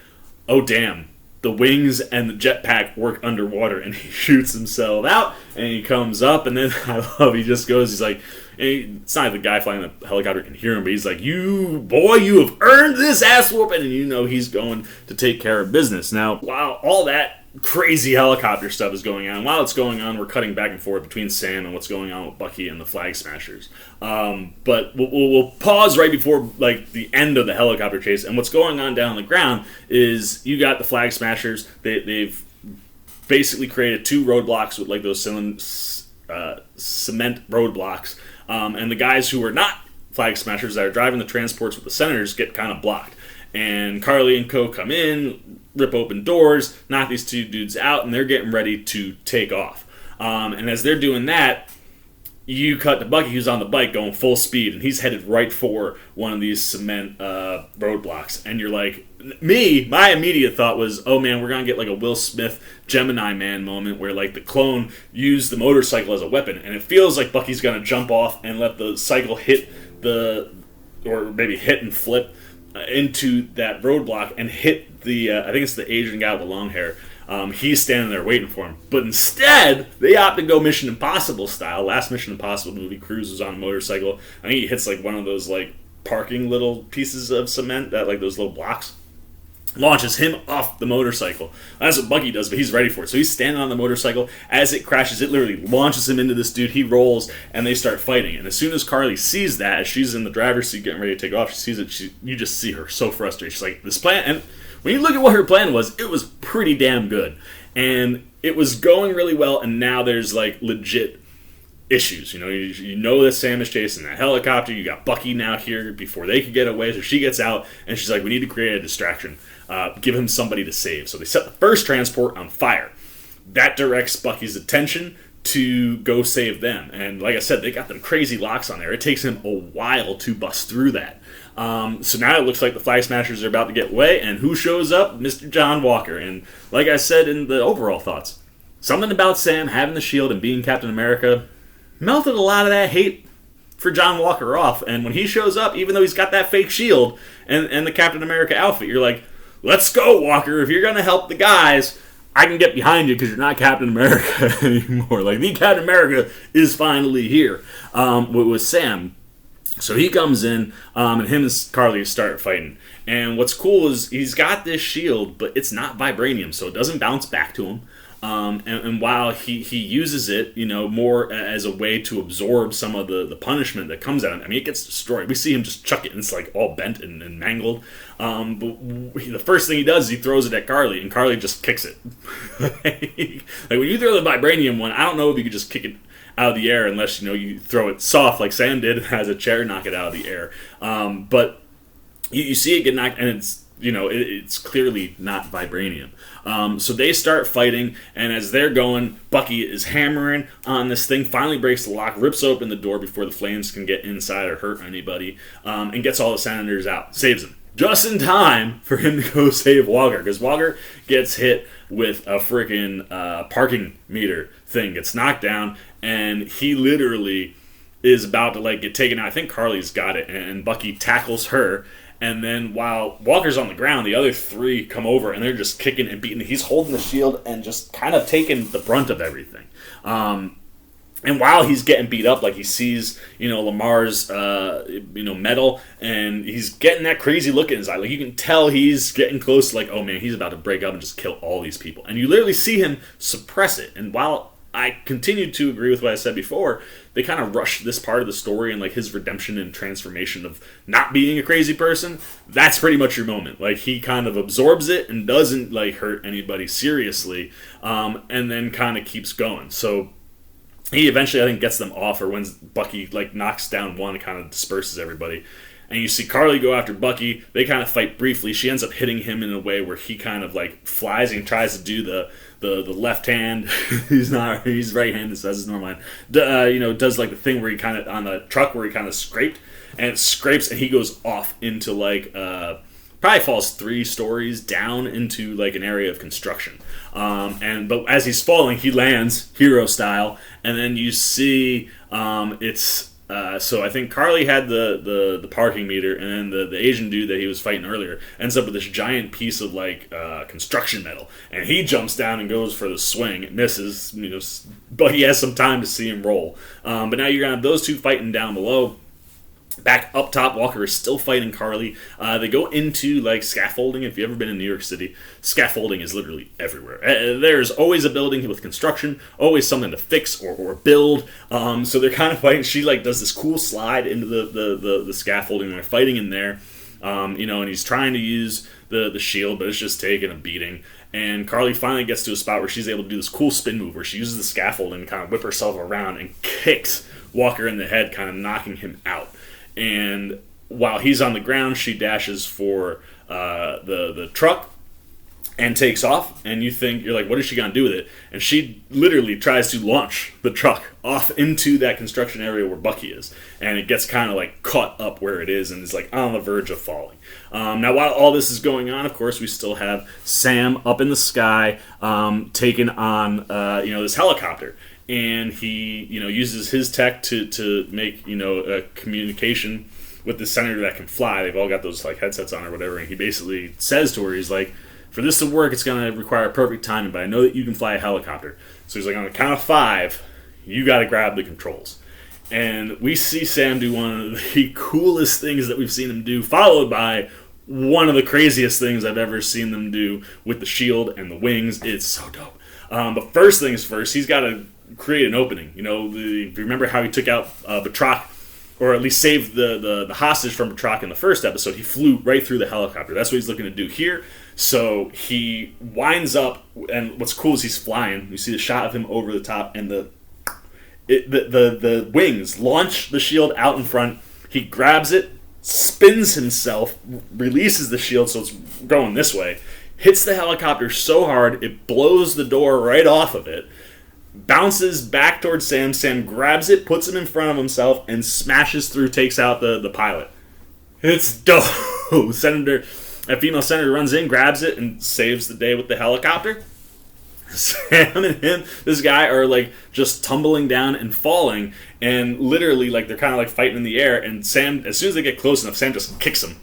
oh, damn. The wings and the jetpack work underwater, and he shoots himself out, and he comes up, and then I love, he just goes, he's like, it's not like the guy flying the helicopter can hear him, but he's like, you have earned this ass whooping, and he's going to take care of business. Now, while all that crazy helicopter stuff is going on, while it's going on, we're cutting back and forth between Sam and what's going on with Bucky and the Flagsmashers. But we'll pause right before, like, the end of the helicopter chase, and what's going on down on the ground is you got the Flagsmashers. They've basically created 2 roadblocks with, like, those cement roadblocks. And the guys who are not Flagsmashers that are driving the transports with the senators get kind of blocked. And Karli and co come in, rip open doors, knock these 2 dudes out, and they're getting ready to take off. And as they're doing that, you cut to Bucky, who's on the bike going full speed, and he's headed right for one of these cement roadblocks. And you're like, my immediate thought was, oh man, we're going to get like a Will Smith Gemini Man moment where like the clone used the motorcycle as a weapon, and it feels like Bucky's going to jump off and let the cycle hit or maybe hit and flip into that roadblock and hit the, I think it's the Asian guy with the long hair. He's standing there waiting for him. But instead, they opt to go Mission Impossible style. Last Mission Impossible movie, Cruise was on a motorcycle. I think he hits like one of those like parking little pieces of cement, that like those little blocks. Launches him off the motorcycle. That's what Bucky does, but he's ready for it. So he's standing on the motorcycle. As it crashes, it literally launches him into this dude. He rolls, and they start fighting. And as soon as Karli sees that, as she's in the driver's seat getting ready to take off, she sees it. You just see her so frustrated. She's like, this plan... And when you look at what her plan was, it was pretty damn good. And it was going really well, and now there's like legit issues. You know that Sam is chasing that helicopter. You got Bucky now here before they could get away. So she gets out, and she's like, we need to create a distraction. Give him somebody to save. So they set the first transport on fire. That directs Bucky's attention to go save them. And like I said, they got them crazy locks on there. It takes him a while to bust through that. So now it looks like the Flagsmashers are about to get away, and who shows up? Mr. John Walker. And like I said in the overall thoughts, something about Sam having the shield and being Captain America melted a lot of that hate for John Walker off. And when he shows up, even though he's got that fake shield and the Captain America outfit, you're like, let's go, Walker. If you're going to help the guys, I can get behind you because you're not Captain America anymore. Like, the Captain America is finally here with Sam. So he comes in, and him and Karli start fighting. And what's cool is he's got this shield, but it's not vibranium, so it doesn't bounce back to him. And while he uses it, more as a way to absorb some of the punishment that comes at him, I mean, it gets destroyed. We see him just chuck it, and it's like all bent and mangled. But the first thing he does is he throws it at Karli, and Karli just kicks it. Like, when you throw the vibranium one, I don't know if you could just kick it out of the air unless you throw it soft like Sam did and has a chair knock it out of the air. But you see it get knocked, and it's clearly not vibranium. So they start fighting, and as they're going, Bucky is hammering on this thing, finally breaks the lock, rips open the door before the flames can get inside or hurt anybody, and gets all the senators out, saves them. Just in time for him to go save Walker, because Walker gets hit with a freaking parking meter thing, gets knocked down, and he literally is about to get taken out. I think Karli's got it, and Bucky tackles her. And then while Walker's on the ground, the other 3 come over, and they're just kicking and beating. He's holding the shield and just kind of taking the brunt of everything. And while he's getting beat up, he sees, Lamar's, medal, and he's getting that crazy look in his eye. You can tell he's getting close, oh man, he's about to break up and just kill all these people. And you literally see him suppress it. And while I continue to agree with what I said before, they kind of rush this part of the story and his redemption and transformation of not being a crazy person. That's pretty much your moment. He kind of absorbs it and doesn't hurt anybody seriously, and then kind of keeps going. So he eventually, I think, gets them off, or when Bucky like knocks down one, it kind of disperses everybody. And you see Karli go after Bucky. They kind of fight briefly. She ends up hitting him in a way where he kind of like flies and tries to do the left hand. He's right-handed, so that's his normal hand. Does like the thing where he kind of on the truck where he kind of scraped, and it scrapes, and he goes off into like probably falls 3 stories down into like an area of construction. But as he's falling, he lands hero style, and then you see so I think Karli had the parking meter, and then the Asian dude that he was fighting earlier ends up with this giant piece of like construction metal, and he jumps down and goes for the swing. It misses, but he has some time to see him roll. But now you're gonna have those two fighting down below. Back up top, Walker is still fighting Karli. They go into like scaffolding. If you've ever been in New York City, scaffolding is literally everywhere. There's always a building with construction, always something to fix or build. So they're kind of fighting. She like does this cool slide into the scaffolding. And they're fighting in there, and he's trying to use the shield, but it's just taking a beating. And Karli finally gets to a spot where she's able to do this cool spin move where she uses the scaffolding and kind of whip herself around and kicks Walker in the head, kind of knocking him out. And while he's on the ground, she dashes for the truck and takes off. And you're like, what is she going to do with it? And she literally tries to launch the truck off into that construction area where Bucky is. And it gets kind of like caught up where it is and is like on the verge of falling. Now, while all this is going on, of course, we still have Sam up in the sky taking on this helicopter. And he, uses his tech to make, a communication with the senator that can fly. They've all got those like headsets on or whatever. And he basically says to her, he's like, for this to work, it's going to require perfect timing, but I know that you can fly a helicopter. So he's like, on the count of 5, you got to grab the controls. And we see Sam do one of the coolest things that we've seen him do, followed by one of the craziest things I've ever seen them do with the shield and the wings. It's so dope. But first things first, he's got to create an opening. If you remember how he took out Batroc, or at least saved the hostage from Batroc in the first episode, he flew right through the helicopter. That's what he's looking to do here. So he winds up, and what's cool is he's flying. You see the shot of him over the top, and the wings launch the shield out in front. He grabs it, spins himself, releases the shield so it's going this way, hits the helicopter so hard it blows the door right off of it, bounces back towards Sam. Sam grabs it, puts him in front of himself, and smashes through, takes out the pilot. It's dope. A female senator runs in, grabs it, and saves the day with the helicopter. Sam and this guy are like just tumbling down and falling, and literally like they're kind of like fighting in the air, and Sam, as soon as they get close enough, Sam just kicks him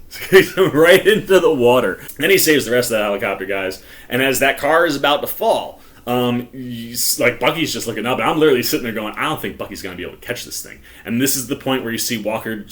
right into the water. Then he saves the rest of the helicopter guys, and as that car is about to fall, Bucky's just looking up, and I'm literally sitting there going, I don't think Bucky's going to be able to catch this thing. And this is the point where you see Walker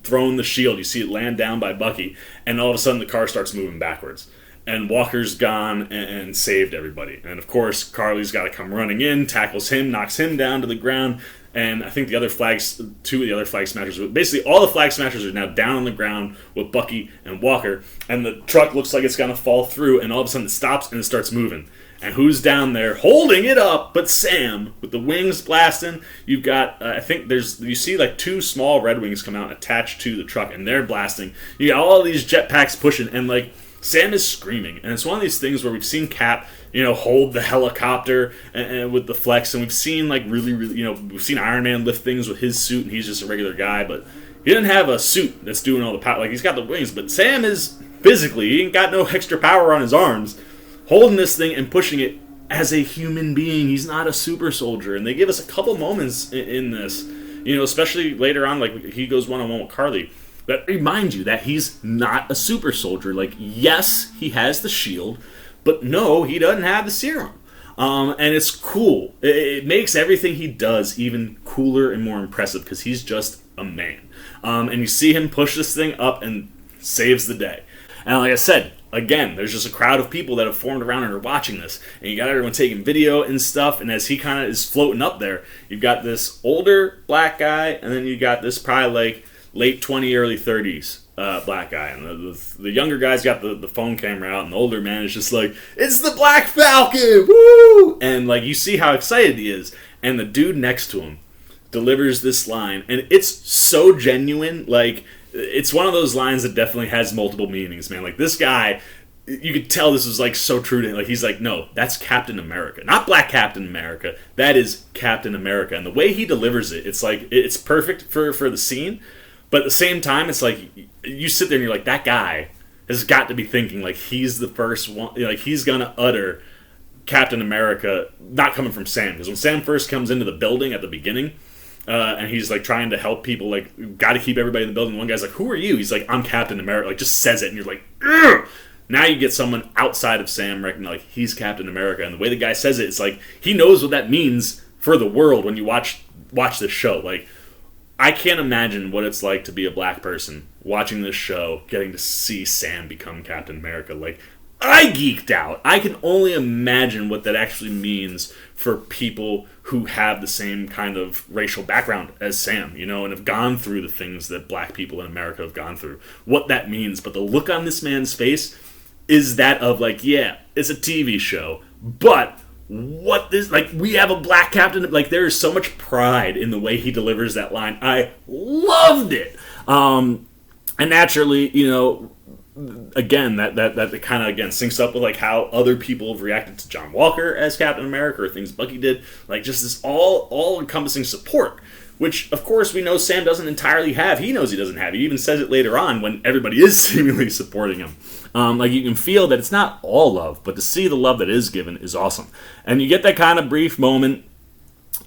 throwing the shield. You see it land down by Bucky, and all of a sudden the car starts2moving backwards. And Walker's gone and saved everybody. And of course, Karli's got to come running in, tackles him, knocks him down to the ground. And I think two of the other Flagsmashers, basically all the Flagsmashers are now down on the ground with Bucky and Walker. And the truck looks like it's going to fall through, and all of a sudden it stops and it starts moving. And who's down there holding it up but Sam, with the wings blasting? You've got, you see like 2 small Red Wings come out attached to the truck, and they're blasting. You got all these jetpacks pushing, and like Sam is screaming. And it's one of these things where we've seen Cap, hold the helicopter and with the flex, and we've seen like really, we've seen Iron Man lift things with his suit, and he's just a regular guy, but he doesn't have a suit that's doing all the power. Like, he's got the wings, but Sam is physically, he ain't got no extra power on his arms, holding this thing and pushing it as a human being. He's not a super soldier. And they give us a couple moments in this, especially later on, like he goes one-on-one with Karli, that remind you that he's not a super soldier. Like, yes, he has the shield, but no, he doesn't have the serum. And it's cool. It makes everything he does even cooler and more impressive because he's just a man. And you see him push this thing up and saves the day. And like I said, again, there's just a crowd of people that have formed around and are watching this. And you got everyone taking video and stuff. And as he kind of is floating up there, you've got this older black guy, and then you got this probably like late 20s, early 30s black guy. And the younger guy's got the phone camera out, and the older man is just like, it's the Black Falcon! Woo! And like, you see how excited he is. and the dude next to him delivers this line, and it's so genuine. Like, it's one of those lines that definitely has multiple meanings, man. Like, this guy, you could tell this was like so true to him. Like, he's like, no, that's Captain America, not Black Captain America. That is Captain America, and the way he delivers it, it's like it's perfect for the scene. But at the same time, it's like you sit there and you're like, that guy has got to be thinking like he's the first one, like he's gonna utter Captain America, not coming from Sam, because when Sam first comes into the building at the beginning. And he's like trying to help people, like, got to keep everybody in the building. One guy's like, "Who are you?" He's like, "I'm Captain America." Like, just says it, and you're like, ugh! Now you get someone outside of Sam recognizing, like, he's Captain America, and the way the guy says it, it's like he knows what that means for the world when you watch this show. Like, I can't imagine what it's like to be a black person watching this show, getting to see Sam become Captain America. Like, I geeked out. I can only imagine what that actually means for people who have the same kind of racial background as Sam, you know, and have gone through the things that black people in America have gone through. What that means. But the look on this man's face is that of, like, yeah, it's a TV show, but what this, like, we have a black captain. Like, there is so much pride in the way he delivers that line. I loved it. And naturally, you know, again, that kind of, again, syncs up with, like, how other people have reacted to John Walker as Captain America, or things Bucky did. Like, just this all-encompassing support, which, of course, we know Sam doesn't entirely have. He knows he doesn't have. He even says it later on when everybody is seemingly supporting him. Like, you can feel that it's not all love, but to see the love that is given is awesome. And you get that kind of brief moment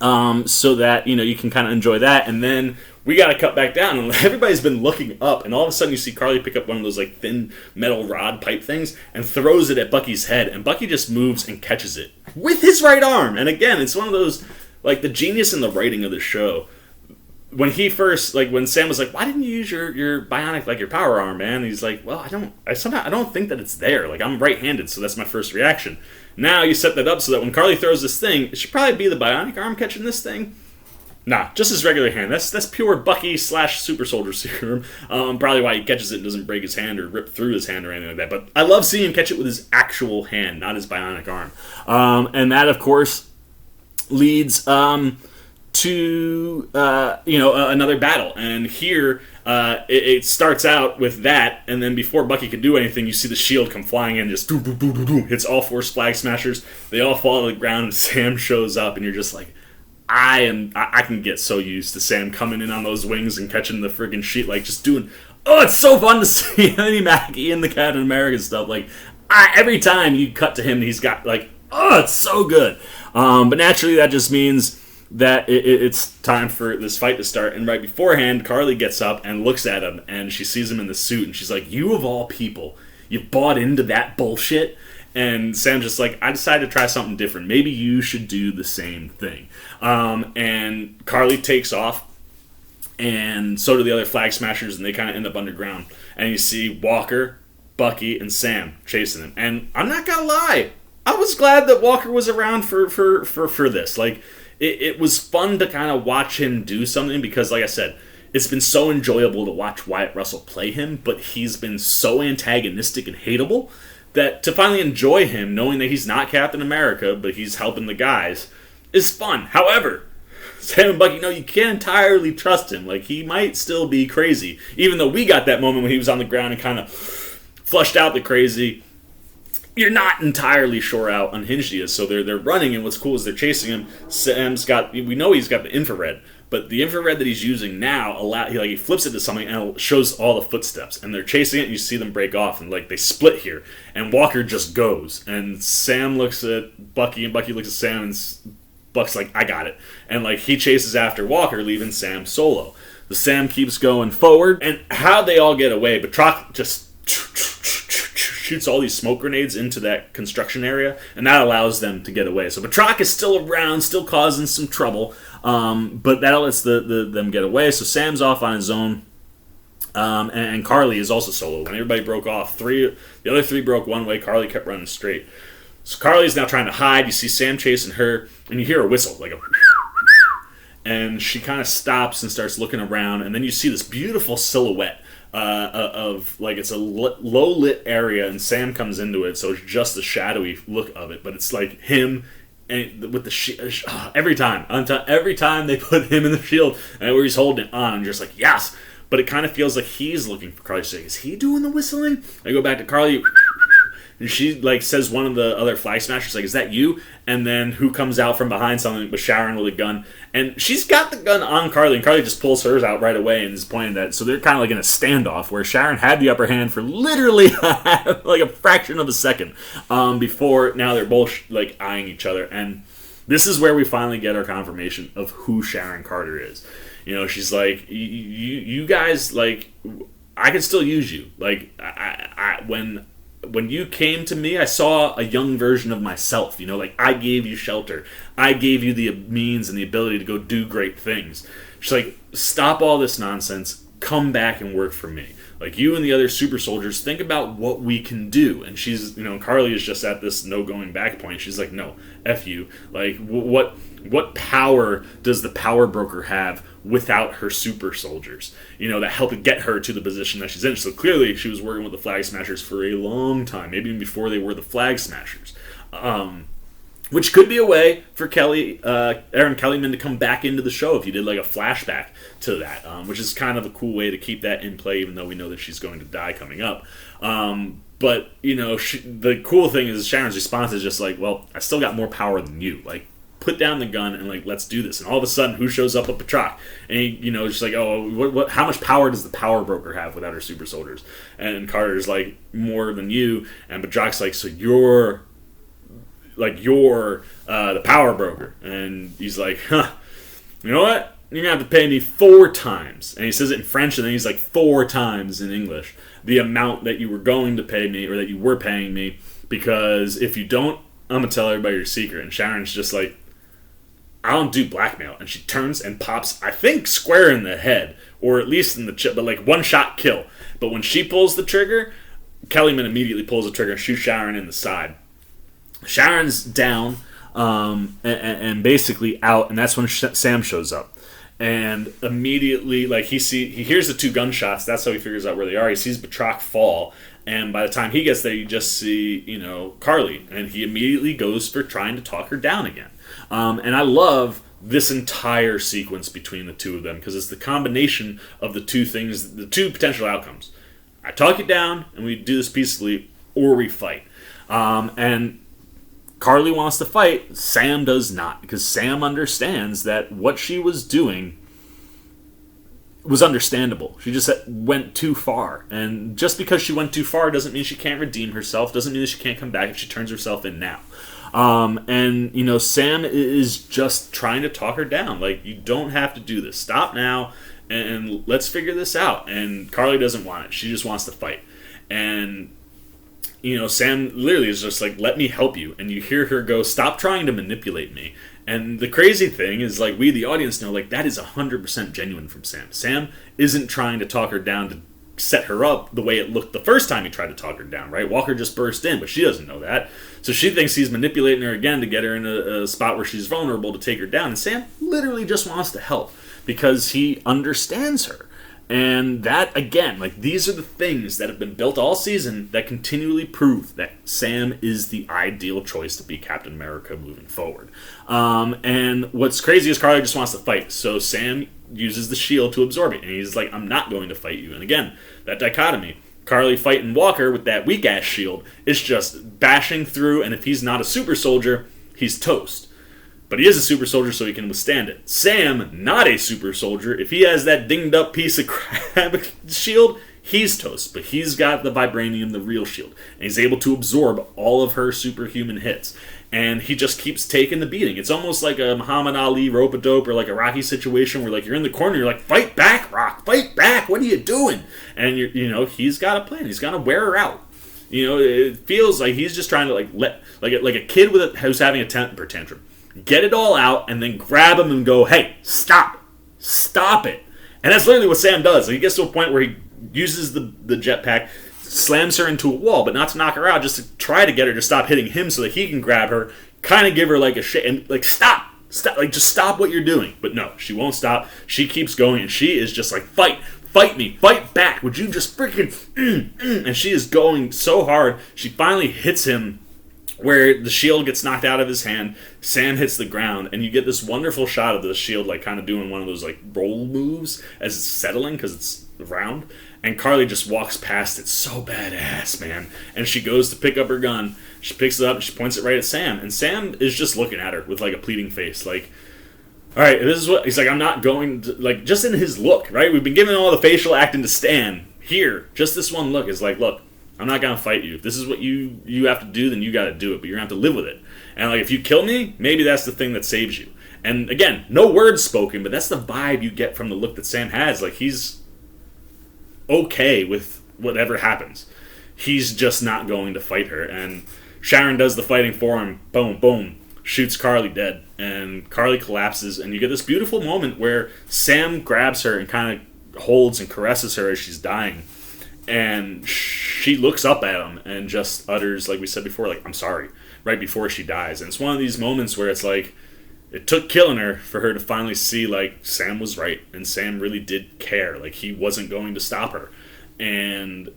so that, you know, you can kind of enjoy that, and then we got to cut back down, and everybody's been looking up, and all of a sudden you see Karli pick up one of those, like, thin metal rod pipe things and throws it at Bucky's head, and Bucky just moves and catches it with his right arm. And again, it's one of those, like, the genius in the writing of the show. When he first, like, when Sam was like, "Why didn't you use your bionic, like, your power arm, man?" And he's like, "Well, I don't think that it's there. Like, I'm right-handed, so that's my first reaction." Now you set that up so that when Karli throws this thing, it should probably be the bionic arm catching this thing. Nah, just his regular hand. That's pure Bucky / super soldier serum. Probably why he catches it and doesn't break his hand or rip through his hand or anything like that. But I love seeing him catch it with his actual hand, not his bionic arm. And that, of course, leads to another battle. And here it starts out with that, and then before Bucky could do anything, you see the shield come flying in, just hits all 4 Flagsmashers. They all fall to the ground, and Sam shows up, and you're just like, I can get so used to Sam coming in on those wings and catching the friggin' sheet, like, just doing. Oh, it's so fun to see Anthony Mackie in the Captain America stuff. Like, every time you cut to him, he's got, like, oh, it's so good. But naturally, that just means that it's time for this fight to start. And right beforehand, Karli gets up and looks at him, and she sees him in the suit, and she's like, "You of all people, you bought into that bullshit?" And Sam's just like, "I decided to try something different. Maybe you should do the same thing." And Karli takes off, and so do the other Flagsmashers, and they kind of end up underground. And you see Walker, Bucky, and Sam chasing him. And I'm not gonna lie, I was glad that Walker was around for this. Like, it was fun to kind of watch him do something, because, like I said, it's been so enjoyable to watch Wyatt Russell play him, but he's been so antagonistic and hateable that to finally enjoy him, knowing that he's not Captain America, but he's helping the guys, is fun. However, Sam and Bucky, you can't entirely trust him. Like, he might still be crazy. Even though we got that moment when he was on the ground and kind of flushed out the crazy, you're not entirely sure how unhinged he is. So they're running, and what's cool is they're chasing him. We know he's got the infrared, but the infrared that he's using now, he flips it to something and it shows all the footsteps. And they're chasing it, and you see them break off, and, like, they split here. And Walker just goes. And Sam looks at Bucky, and Bucky looks at Sam, and Buck's like, "I got it." And, like, he chases after Walker, leaving Sam solo. The Sam keeps going forward, and how they all get away, Batroc just shoots all these smoke grenades into that construction area, and that allows them to get away. So Batroc is still around, still causing some trouble, but that lets them get away. So Sam's off on his own, and Karli is also solo. When everybody broke off, the other 3 broke one way, Karli kept running straight. So Karli's now trying to hide. You see Sam chasing her, and you hear a whistle, like a and she kind of stops and starts looking around, and then you see this beautiful silhouette of, like, it's a low lit area, and Sam comes into it, so it's just the shadowy look of it, but it's like him and with the every time they put him in the shield and where he's holding it on, I'm just like, yes. But it kind of feels like he's looking for Karli. She's like, is he doing the whistling? I go back to Karli, and she like says one of the other Flagsmashers, like, is that you? And then who comes out from behind something with Sharon with a gun, and she's got the gun on Karli, and Karli just pulls hers out right away and is pointing at it. So they're kind of like in a standoff where Sharon had the upper hand for literally like a fraction of a second before now they're both like eyeing each other. And this is where we finally get our confirmation of who Sharon Carter is. You know, she's like, you guys, like, I can still use you. Like, when you came to me, I saw a young version of myself. You know, like, I gave you shelter. I gave you the means and the ability to go do great things. She's like, stop all this nonsense. Come back and work for me. Like, you and the other super soldiers, think about what we can do. And she's, you know, Karli is just at this no going back point. She's like, no, F you. Like, what power does the power broker have without her super soldiers, you know, that help get her to the position that she's in? So clearly she was working with the Flagsmashers for a long time, maybe even before they were the Flagsmashers. Which could be a way for Erin Kellyman to come back into the show if you did like a flashback to that, which is kind of a cool way to keep that in play, even though we know that she's going to die coming up. But, you know, the cool thing is Sharon's response is just like, well, I still got more power than you. Like, put down the gun and, like, let's do this. And all of a sudden, who shows up with Batroc? And he, you know, just like, oh, how much power does the power broker have without her super soldiers? And Carter's like, more than you. And Batroc's like, so you're the power broker. And he's like, huh, you know what? You're going to have to pay me 4 times. And he says it in French, and then he's like 4 times in English the amount that you were going to pay me, or that you were paying me, because if you don't, I'm going to tell everybody your secret. And Sharon's just like, I don't do blackmail. And she turns and pops, I think, square in the head, or at least in the chip, but like one shot kill. But when she pulls the trigger, Kellyman immediately pulls the trigger and shoots Sharon in the side. Sharon's down and basically out, and that's when Sam shows up. And immediately, like, he hears the 2 gunshots. That's how he figures out where they are. He sees Batroc fall, and by the time he gets there, you just see, you know, Karli, and he immediately goes for trying to talk her down again. And I love this entire sequence between the two of them, because it's the combination of the 2 things, the 2 potential outcomes. I talk you down, and we do this peacefully, or we fight. And Karli wants to fight, Sam does not, because Sam understands that what she was doing was understandable. She just went too far, and just because she went too far doesn't mean she can't redeem herself, doesn't mean that she can't come back if she turns herself in now. And, you know, Sam is just trying to talk her down, like, you don't have to do this, stop now, and let's figure this out. And Karli doesn't want it, she just wants to fight. And, you know, Sam literally is just like, let me help you. And you hear her go, stop trying to manipulate me. And the crazy thing is, like, we, the audience, know, like, that is 100% genuine from Sam. Sam isn't trying to talk her down to set her up the way it looked the first time he tried to talk her down, right? Walker just burst in, but she doesn't know that. So she thinks he's manipulating her again to get her in a spot where she's vulnerable to take her down. And Sam literally just wants to help because he understands her. And that, again, like, these are the things that have been built all season that continually prove that Sam is the ideal choice to be Captain America moving forward. And what's crazy is Karli just wants to fight. So Sam uses the shield to absorb it. And he's like, I'm not going to fight you. And again, that dichotomy. Karli fighting Walker with that weak-ass shield is just bashing through. And if he's not a super soldier, he's toast. But he is a super soldier, so he can withstand it. Sam, not a super soldier. If he has that dinged-up piece of crap shield, he's toast. But he's got the vibranium, the real shield. And he's able to absorb all of her superhuman hits. And he just keeps taking the beating. It's almost like a Muhammad Ali rope-a-dope or like a Rocky situation where, like, you're in the corner, you're like, fight back, Rock, fight back, what are you doing? And, you know, he's got a plan. He's got to wear her out. You know, it feels like he's just trying to, like a kid who's having a temper tantrum. Get it all out, and then grab him and go, hey, stop it. And that's literally what Sam does. He gets to a point where he uses the jetpack, slams her into a wall, but not to knock her out, just to try to get her to stop hitting him so that he can grab her, kind of give her like a shit, and like, stop, like, just stop what you're doing. But no, she won't stop. She keeps going, and she is just like, fight me, fight back. Would you just freaking, and she is going so hard, she finally hits him where the shield gets knocked out of his hand, Sam hits the ground, and you get this wonderful shot of the shield like kind of doing one of those like roll moves as it's settling because it's round, and Karli just walks past it so badass, man. And she goes to pick up her gun, she picks it up and she points it right at Sam, and Sam is just looking at her with like a pleading face, like, all right, this is what he's like. I'm not going to, like, just in his look, right? We've been giving all the facial acting to Stan. Here, just this one look is like, look, I'm not gonna fight you. If this is what you have to do, then you got to do it. But you're gonna have to live with it. And like, if you kill me, maybe that's the thing that saves you. And again, no words spoken, but that's the vibe you get from the look that Sam has. Like, he's okay with whatever happens. He's just not going to fight her. And Sharon does the fighting for him. Boom, boom, shoots Karli dead, and Karli collapses. And you get this beautiful moment where Sam grabs her and kind of holds and caresses her as she's dying. And she looks up at him and just utters, like we said before, like, I'm sorry, right before she dies. And it's one of these moments where it's like, it took killing her for her to finally see, like, Sam was right. And Sam really did care. Like, he wasn't going to stop her. And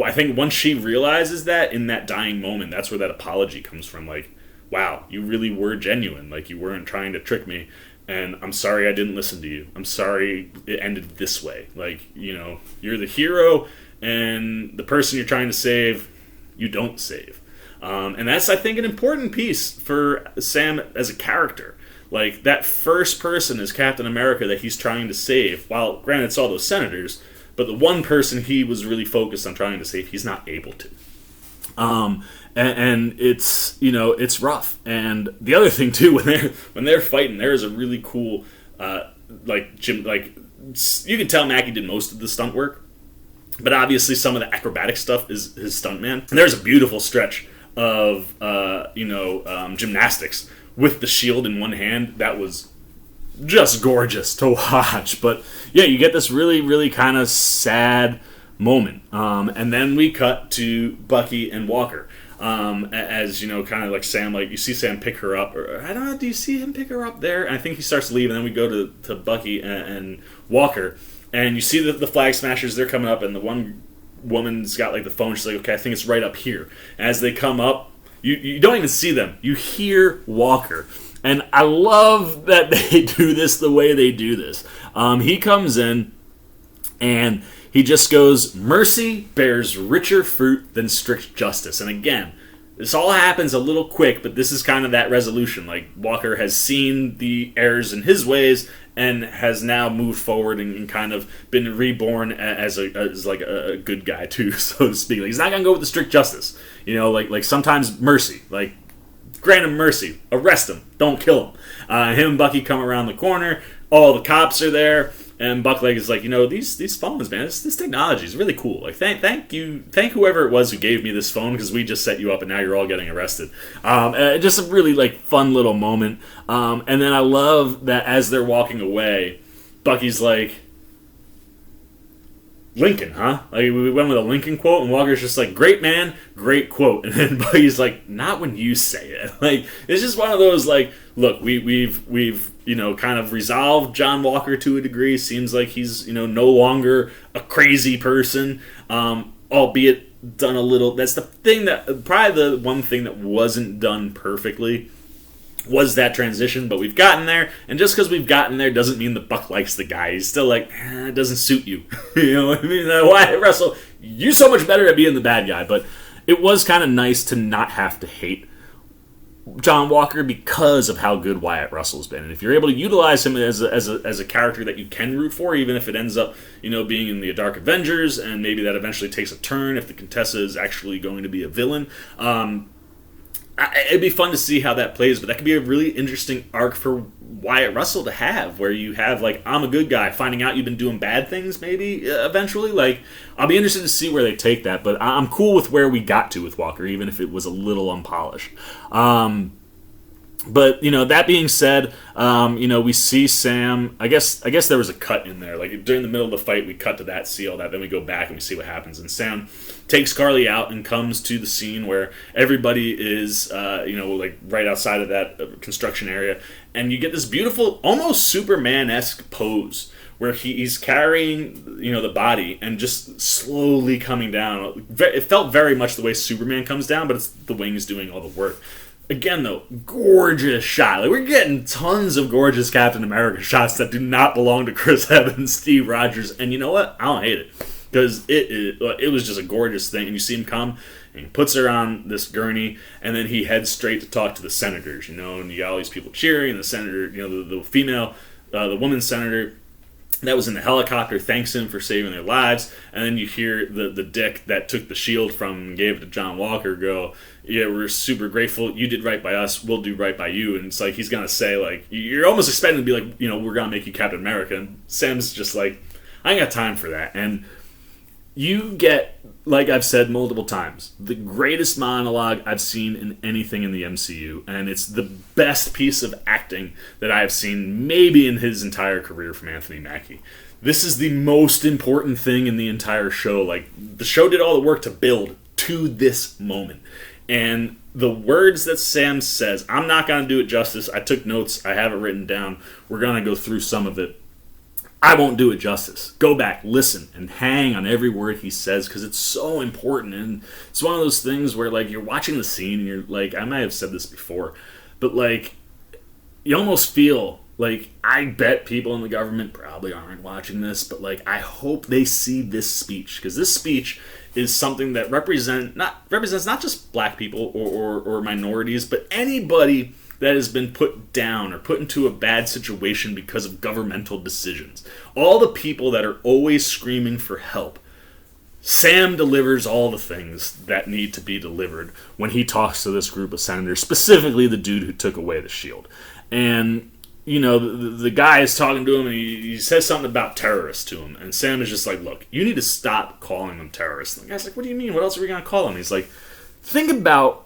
I think once she realizes that, in that dying moment, that's where that apology comes from. Like, wow, you really were genuine. Like, you weren't trying to trick me. And I'm sorry I didn't listen to you. I'm sorry it ended this way. Like, you know, you're the hero, and the person you're trying to save, you don't save. And that's, I think, an important piece for Sam as a character. Like, that first person is Captain America that he's trying to save. While, granted, it's all those senators, but the one person he was really focused on trying to save, he's not able to. And it's, you know, it's rough. And the other thing too, when they're fighting, there is a really cool, you can tell Mackie did most of the stunt work, but obviously some of the acrobatic stuff is his stuntman. And there's a beautiful stretch of gymnastics with the shield in one hand that was just gorgeous to watch. But yeah, you get this really, really kind of sad moment, and then we cut to Bucky and Walker, as you know, kind of like Sam, like you see Sam pick her up, or I don't know, do you see him pick her up there? And I think he starts to leave, and then we go to Bucky and Walker, and you see the Flagsmashers, they're coming up, and the one woman's got like the phone, she's like, okay, I think it's right up here. As they come up, you don't even see them, you hear Walker. And I love that they do this the way they do this. He comes in, and he just goes, mercy bears richer fruit than strict justice. And again, this all happens a little quick, but this is kind of that resolution. Like, Walker has seen the errors in his ways and has now moved forward and kind of been reborn as like a good guy too, so to speak. Like, he's not going to go with the strict justice. You know, like sometimes mercy. Like, grant him mercy. Arrest him. Don't kill him. Him and Bucky come around the corner. All the cops are there. And Buckleg is like, you know, these phones, man, this technology is really cool. Like, thank whoever it was who gave me this phone, because we just set you up and now you're all getting arrested. Just a really like fun little moment. And then I love that as they're walking away, Bucky's like, Lincoln, huh? Like, we went with a Lincoln quote, and Walker's just like, great man, great quote. And then Bucky's like, not when you say it. Like, it's just one of those, like, look, we've you know, kind of resolved John Walker to a degree. Seems like he's, you know, no longer a crazy person, albeit done a little. That's the thing that, probably the one thing that wasn't done perfectly was that transition, but we've gotten there, and just because we've gotten there doesn't mean that Buck likes the guy. He's still like, it doesn't suit you. You know what I mean? Wyatt Russell, you're so much better at being the bad guy, but it was kind of nice to not have to hate John Walker because of how good Wyatt Russell's been. And if you're able to utilize him as a character that you can root for, even if it ends up, you know, being in the Dark Avengers, and maybe that eventually takes a turn if the Contessa is actually going to be a villain, it'd be fun to see how that plays. But that could be a really interesting arc for Wyatt Russell to have, where you have, like, I'm a good guy, finding out you've been doing bad things, maybe, eventually. Like, I'll be interested to see where they take that, but I'm cool with where we got to with Walker, even if it was a little unpolished. But, you know, that being said, you know, we see Sam, I guess there was a cut in there. Like, during the middle of the fight, we cut to that, see all that, then we go back and we see what happens. And Sam takes Karli out and comes to the scene where everybody is, you know, like, right outside of that construction area. And you get this beautiful, almost Superman-esque pose where he's carrying, the body and just slowly coming down. It felt very much the way Superman comes down, but it's the wings doing all the work. Again, though, gorgeous shot. Like, we're getting tons of gorgeous Captain America shots that do not belong to Chris Evans, Steve Rogers, and you know what? I don't hate it, because it was just a gorgeous thing. And you see him come, and he puts her on this gurney, and then he heads straight to talk to the senators, and you got all these people cheering, and the senator, the female, the woman senator that was in the helicopter thanks him for saving their lives, and then you hear the dick that took the shield from him and gave it to John Walker go, yeah, we're super grateful, you did right by us, we'll do right by you. And it's like he's gonna say, like, you're almost expecting to be like, we're gonna make you Captain America, and Sam's just like, I ain't got time for that. And you get, like I've said multiple times, the greatest monologue I've seen in anything in the MCU, and it's the best piece of acting that I have seen maybe in his entire career from Anthony Mackie. This is the most important thing in the entire show. Like, the show did all the work to build to this moment. And the words that Sam says, I'm not going to do it justice. I took notes. I have it written down. We're going to go through some of it. I won't do it justice. Go back, listen, and hang on every word he says, because it's so important. And it's one of those things where, like, you're watching the scene and you're like, I might have said this before, but, like, you almost feel like, I bet people in the government probably aren't watching this, but, like, I hope they see this speech, because this speech is something that represents not just black people or minorities, but anybody that has been put down or put into a bad situation because of governmental decisions. All the people that are always screaming for help. Sam delivers all the things that need to be delivered when he talks to this group of senators, specifically the dude who took away the shield. And, the guy is talking to him, and he says something about terrorists to him. And Sam is just like, look, you need to stop calling them terrorists. And the guy's like, what do you mean? What else are we going to call them? He's like, think about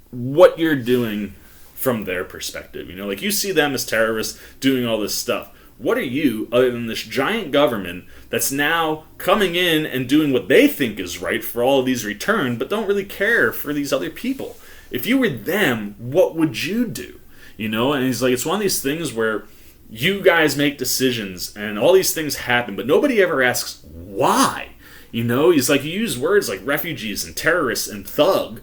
what you're doing from their perspective. Like, you see them as terrorists doing all this stuff. What are you, other than this giant government that's now coming in and doing what they think is right for all of these returned, but don't really care for these other people? If you were them, what would you do? And he's like, it's one of these things where you guys make decisions and all these things happen, but nobody ever asks why. He's like, you use words like refugees and terrorists and thug,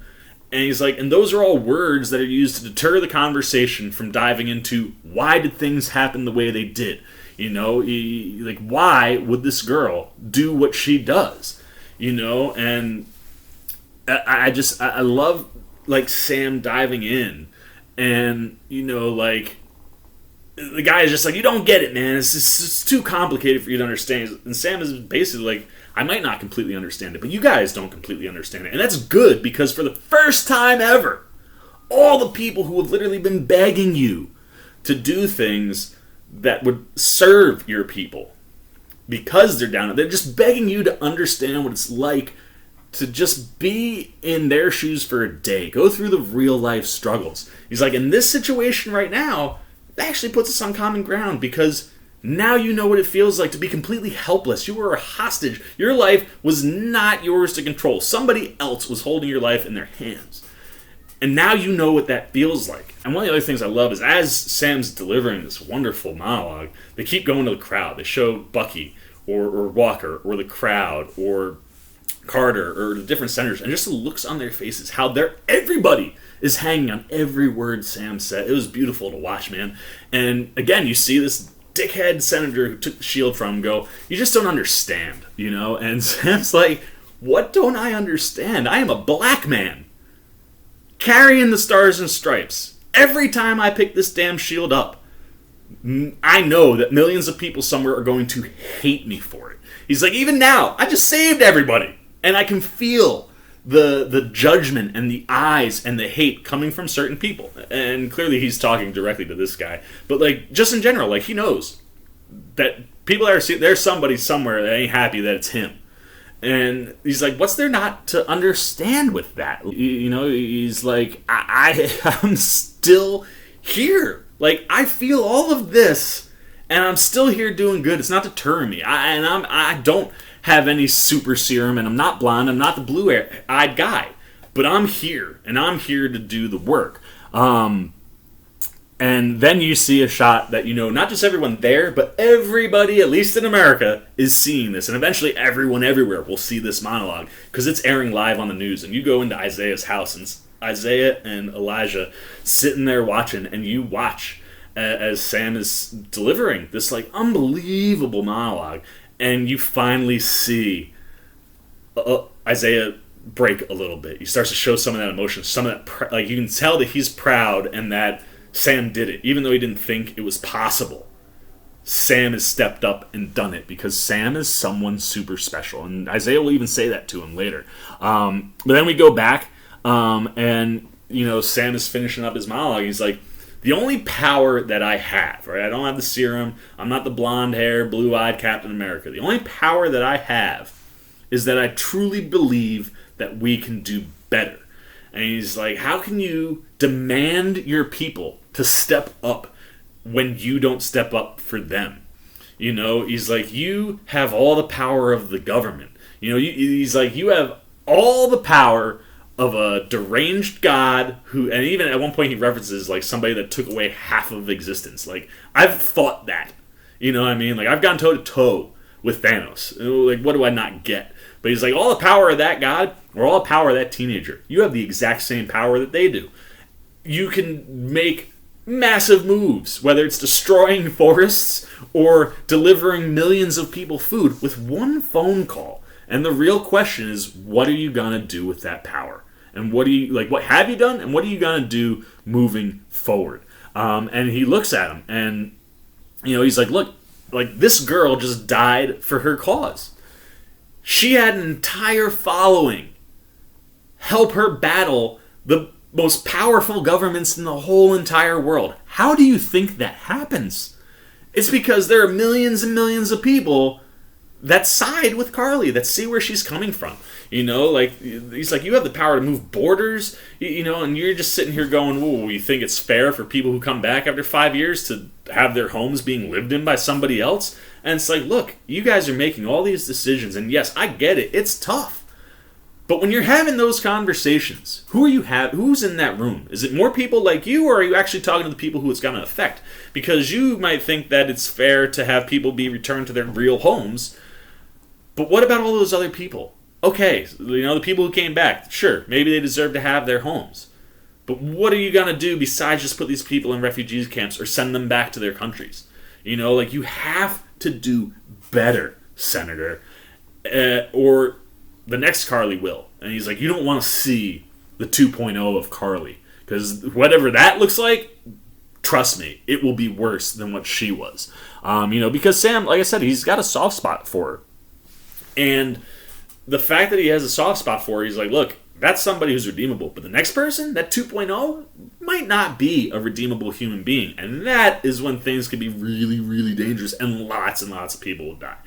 and he's like, and those are all words that are used to deter the conversation from diving into why did things happen the way they did. Like, why would this girl do what she does? And I love, like, Sam diving in, and, like, the guy is just like, you don't get it, man. It's too complicated for you to understand. And Sam is basically like, I might not completely understand it, but you guys don't completely understand it. And that's good, because for the first time ever, all the people who have literally been begging you to do things that would serve your people, because they're down, they're just begging you to understand what it's like to just be in their shoes for a day, go through the real life struggles. He's like, in this situation right now, that actually puts us on common ground, because now you know what it feels like to be completely helpless. You were a hostage. Your life was not yours to control. Somebody else was holding your life in their hands. And now you know what that feels like. And one of the other things I love is, as Sam's delivering this wonderful monologue, they keep going to the crowd. They show Bucky or Walker or the crowd or Carter or the different senators, and just the looks on their faces, how everybody is hanging on every word Sam said. It was beautiful to watch, man. And again, you see this dickhead senator who took the shield from him go, you just don't understand, And Sam's like, what don't I understand? I am a black man carrying the stars and stripes. Every time I pick this damn shield up, I know that millions of people somewhere are going to hate me for it. He's like, even now, I just saved everybody. And I can feel the judgment and the eyes and the hate coming from certain people. And clearly he's talking directly to this guy. But, like, just in general, like, he knows that people there's somebody somewhere that ain't happy that it's him. And he's like, what's there not to understand with that? He's like, I'm still here. Like, I feel all of this, and I'm still here doing good. It's not deterring me. I don't have any super serum, and I'm not blonde. I'm not the blue-eyed guy. But I'm here, and I'm here to do the work. And then you see a shot that, not just everyone there, but everybody, at least in America, is seeing this. And eventually everyone everywhere will see this monologue because it's airing live on the news. And you go into Isaiah's house, and Isaiah and Elijah sitting there watching, and you watch as Sam is delivering this unbelievable monologue. And you finally see Isaiah break a little bit. He starts to show some of that emotion, some of that, you can tell that he's proud and that Sam did it, even though he didn't think it was possible. Sam has stepped up and done it because Sam is someone super special, and Isaiah will even say that to him later. But then we go back, and Sam is finishing up his monologue. He's like, "The only power that I have, right? I don't have the serum. I'm not the blonde-haired, blue-eyed Captain America. The only power that I have is that I truly believe that we can do better." And he's like, "How can you demand your people to step up when you don't step up for them?" He's like, "You have all the power of the government. He's like, you have all the power of a deranged god who," and even at one point he references somebody that took away half of existence. I've fought that. You know what I mean? I've gone toe to toe with Thanos. What do I not get? But he's like, all the power of that god, or all the power of that teenager, you have the exact same power that they do. You can make massive moves, whether it's destroying forests or delivering millions of people food with one phone call. And the real question is, what are you gonna do with that power? And what have you done? And what are you gonna do moving forward? And he looks at him, and he's like, look, this girl just died for her cause. She had an entire following help her battle the most powerful governments in the whole entire world. How do you think that happens? It's because there are millions and millions of people that side with Karli, that see where she's coming from. He's like, you have the power to move borders, and you're just sitting here going, whoa, you think it's fair for people who come back after 5 years to have their homes being lived in by somebody else? And it's like, look, you guys are making all these decisions, and yes, I get it, it's tough. But when you're having those conversations, who's in that room? Is it more people like you, or are you actually talking to the people who it's going to affect? Because you might think that it's fair to have people be returned to their real homes, but what about all those other people? Okay, the people who came back, sure, maybe they deserve to have their homes. But what are you going to do besides just put these people in refugee camps or send them back to their countries? You have to do better, Senator. Or the next Karli will. And he's like, you don't want to see the 2.0 of Karli. Because whatever that looks like, trust me, it will be worse than what she was. Because Sam, like I said, he's got a soft spot for her. And the fact that he has a soft spot for her, he's like, look, that's somebody who's redeemable. But the next person, that 2.0, might not be a redeemable human being. And that is when things can be really, really dangerous and lots of people will die.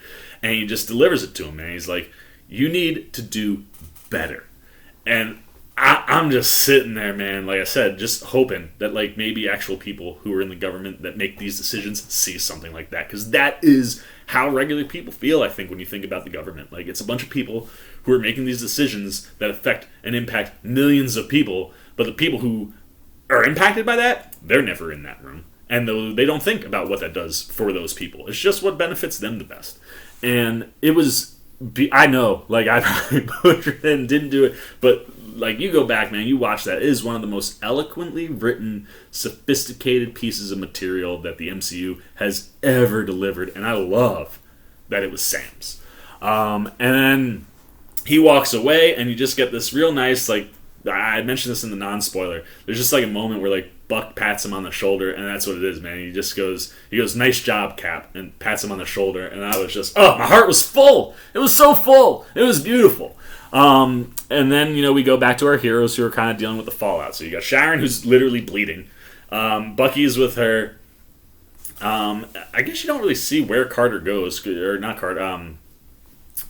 And he just delivers it to him, man. He's like, you need to do better. And I'm just sitting there, man, like I said, just hoping that maybe actual people who are in the government that make these decisions see something like that. Because that is how regular people feel, I think, when you think about the government. It's a bunch of people who are making these decisions that affect and impact millions of people, but the people who are impacted by that, they're never in that room. And they don't think about what that does for those people. It's just what benefits them the best. And it was... I know, I probably butchered it and didn't do it, but you go back, man, you watch that. It is one of the most eloquently written, sophisticated pieces of material that the MCU has ever delivered, and I love that it was Sam's. And then he walks away, and you just get this real nice, I mentioned this in the non-spoiler, there's just a moment where Buck pats him on the shoulder, and that's what it is, man. He goes, nice job, Cap, and pats him on the shoulder, and I was just, my heart was full. It was so full. It was beautiful. And then, we go back to our heroes who are kind of dealing with the fallout. So you got Sharon, who's literally bleeding. Bucky's with her. I guess you don't really see where Carter goes, or not Carter.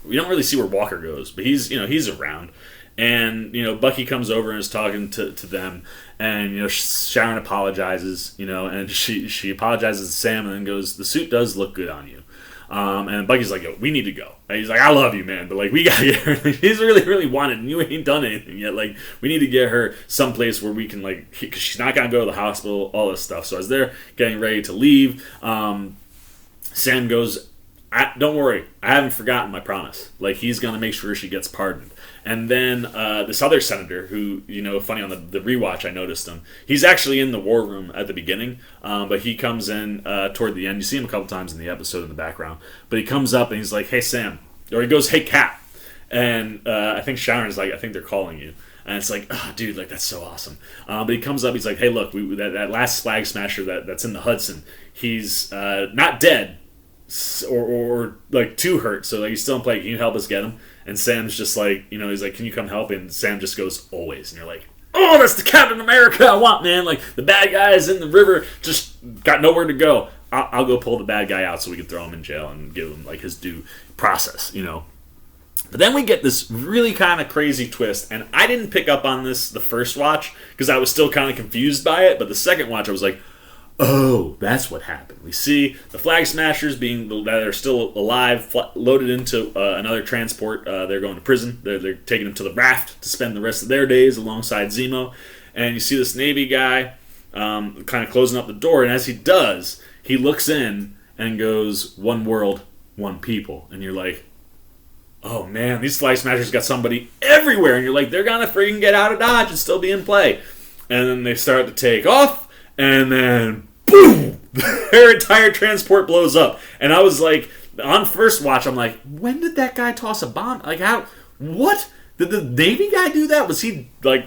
We don't really see where Walker goes, but he's around. And, Bucky comes over and is talking to them. And, Sharon apologizes, and she apologizes to Sam and then goes, the suit does look good on you. And Bucky's like, yo, we need to go. And he's like, I love you, man, but like, we gotta get her. He's really wanted, and you ain't done anything yet. Like, we need to get her someplace where we can, like, because she's not gonna go to the hospital, all this stuff. So as they're getting ready to leave, Sam goes, don't worry, I haven't forgotten my promise. Like, he's gonna make sure she gets pardoned. And then this other senator, who, funny on the rewatch, I noticed him. He's actually in the war room at the beginning, but he comes in toward the end. You see him a couple times in the episode in the background. But he comes up and he's like, hey, Sam. Or he goes, hey, Cap. And I think Sharon's like, I think they're calling you. And it's like, oh, dude, like, that's so awesome. But he comes up, he's like, hey, look, that last Flagsmasher that's in the Hudson, he's not dead or like, too hurt. So, like, he's still in play. Can you help us get him? And Sam's just like, he's like, can you come help? And Sam just goes, always. And you're like, oh, that's the Captain America I want, man. Like, the bad guy is in the river, just got nowhere to go. I'll go pull the bad guy out so we can throw him in jail and give him, like, his due process, But then we get this really kind of crazy twist, and I didn't pick up on this the first watch because I was still kind of confused by it, but the second watch I was like, oh, that's what happened. We see the Flagsmashers that are still alive, loaded into another transport. They're going to prison. They're taking them to the raft to spend the rest of their days alongside Zemo. And you see this Navy guy kind of closing up the door, and as he does, he looks in and goes, one world, one people. And you're like, oh man, these Flagsmashers got somebody everywhere. And you're like, they're going to freaking get out of Dodge and still be in play. And then they start to take off, and then boom, their entire transport blows up. And I was like, on first watch, I'm like, when did that guy toss a bomb? Like, how? What? Did the Navy guy do that? Was he, like,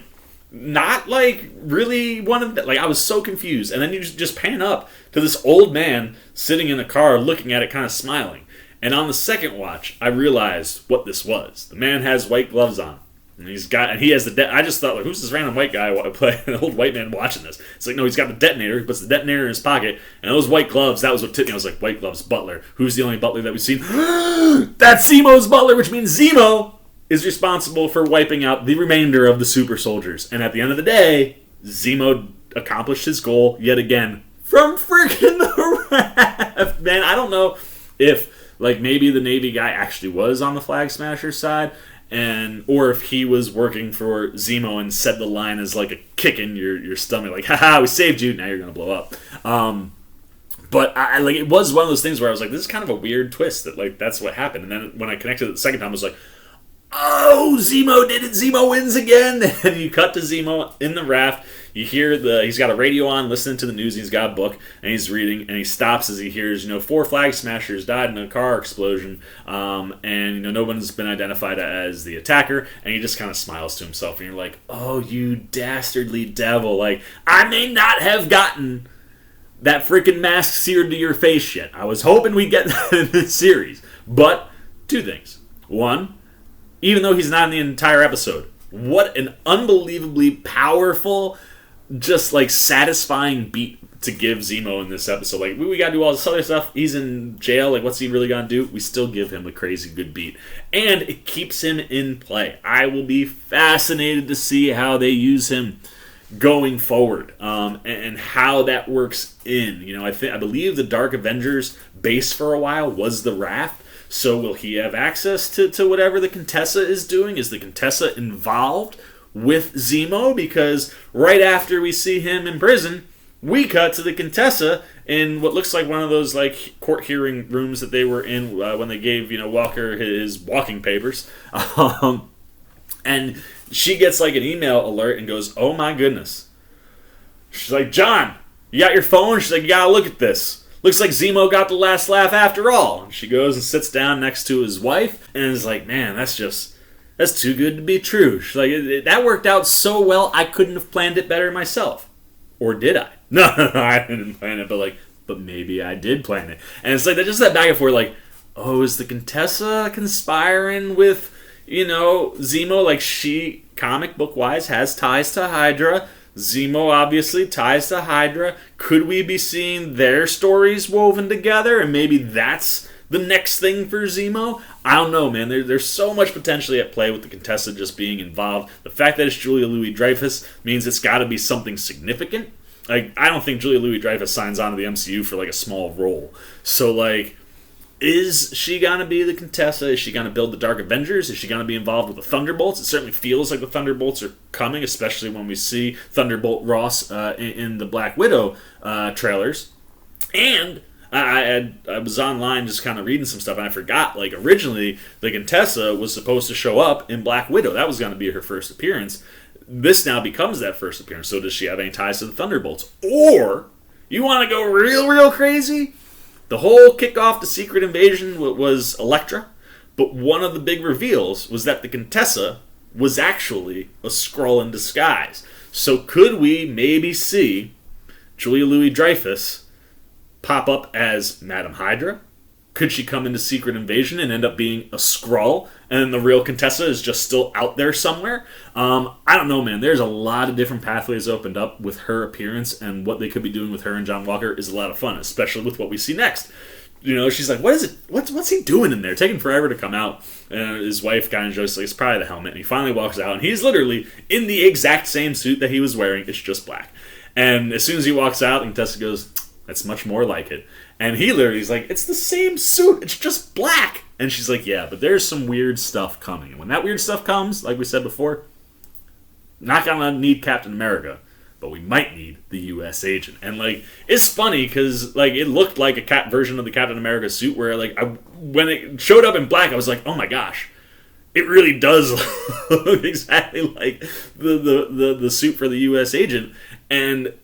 not, like, really one of the... Like, I was so confused. And then you just pan up to this old man sitting in a car looking at it, kind of smiling. And on the second watch, I realized what this was. The man has white gloves on. And he has the I just thought, like, who's this random white guy, an old white man watching this? It's like, no, he's got the detonator. He puts the detonator in his pocket, and those white gloves, that was what tipped me. I was like, white gloves, butler. Who's the only butler that we've seen? That's Zemo's butler, which means Zemo is responsible for wiping out the remainder of the super soldiers. And at the end of the day, Zemo accomplished his goal yet again from freaking the raft. Man, I don't know if, like, maybe the Navy guy actually was on the Flagsmasher side, or if he was working for Zemo and said the line as like a kick in your stomach, like, haha, we saved you, now you're gonna blow up. But like, it was one of those things where I was like, this is kind of a weird twist that, like, that's what happened. And then when I connected it the second time, I was like, oh, Zemo did it, Zemo wins again. And you cut to Zemo in the raft. You hear he's got a radio on, listening to the news. He's got a book, and he's reading, and he stops as he hears, 4 Flagsmashers died in a car explosion, and, no one's been identified as the attacker, and he just kind of smiles to himself, and you're like, oh, you dastardly devil, like, I may not have gotten that freaking mask seared to your face yet. I was hoping we'd get that in this series, but 2 things. 1, even though he's not in the entire episode, what an unbelievably powerful, just, like, satisfying beat to give Zemo in this episode. Like, we gotta do all this other stuff. He's in jail. Like, what's he really gonna do? We still give him a crazy good beat. And it keeps him in play. I will be fascinated to see how they use him going forward, and how that works in. I believe the Dark Avengers base for a while was the raft. So will he have access to whatever the Contessa is doing? Is the Contessa involved with Zemo? Because right after we see him in prison, we cut to the Contessa in what looks like one of those, like, court hearing rooms that they were in when they gave, Walker his walking papers. And she gets, like, an email alert and goes, oh my goodness. She's like, John, you got your phone? She's like, you gotta look at this. Looks like Zemo got the last laugh after all. And she goes and sits down next to his wife and is like, man, that's too good to be true. She's like, that worked out so well, I couldn't have planned it better myself. Or did I? No, I didn't plan it, but maybe I did plan it. And it's like, just that back and forth, like, oh, is the Contessa conspiring with, Zemo? Like, she, comic book-wise, has ties to Hydra. Zemo, obviously, ties to Hydra. Could we be seeing their stories woven together? And maybe that's the next thing for Zemo? I don't know, man. There's so much potentially at play with the Contessa just being involved. The fact that it's Julia Louis-Dreyfus means it's got to be something significant. Like, I don't think Julia Louis-Dreyfus signs on to the MCU for, like, a small role. So, like, Is she going to be the Contessa? Is she going to build the Dark Avengers? Is she going to be involved with the Thunderbolts? It certainly feels like the Thunderbolts are coming, especially when we see Thunderbolt Ross in the Black Widow trailers. And I was online just kind of reading some stuff, and I forgot, like, originally the Contessa was supposed to show up in Black Widow. That was going to be her first appearance. This now becomes that first appearance. So does she have any ties to the Thunderbolts? Or, you want to go real crazy? The whole kickoff to Secret Invasion was Elektra, but one of the big reveals was that the Contessa was actually a Skrull in disguise. So could we maybe see Julia Louis-Dreyfus pop up as Madam Hydra? Could she come into Secret Invasion and end up being a Skrull, and the real Contessa is just still out there somewhere? I don't know, man. There's a lot of different pathways opened up with her appearance, and what they could be doing with her and John Walker is a lot of fun, especially with what we see next. You know, she's like, what is it? What's he doing in there? Taking forever to come out. And his wife kind of jokes, like, it's probably the helmet. And he finally walks out, and he's literally in the exact same suit that he was wearing. It's just black. And as soon as he walks out, the Contessa goes, that's much more like it. And he literally is like, it's the same suit, it's just black. And she's like, yeah, but there's some weird stuff coming. And when that weird stuff comes, like we said before, not gonna need Captain America, but we might need the U.S. agent. And, like, it's funny because, like, it looked like a cat version of the Captain America suit where, like, when it showed up in black, I was like, oh my gosh, it really does look exactly like the suit for the U.S. agent. And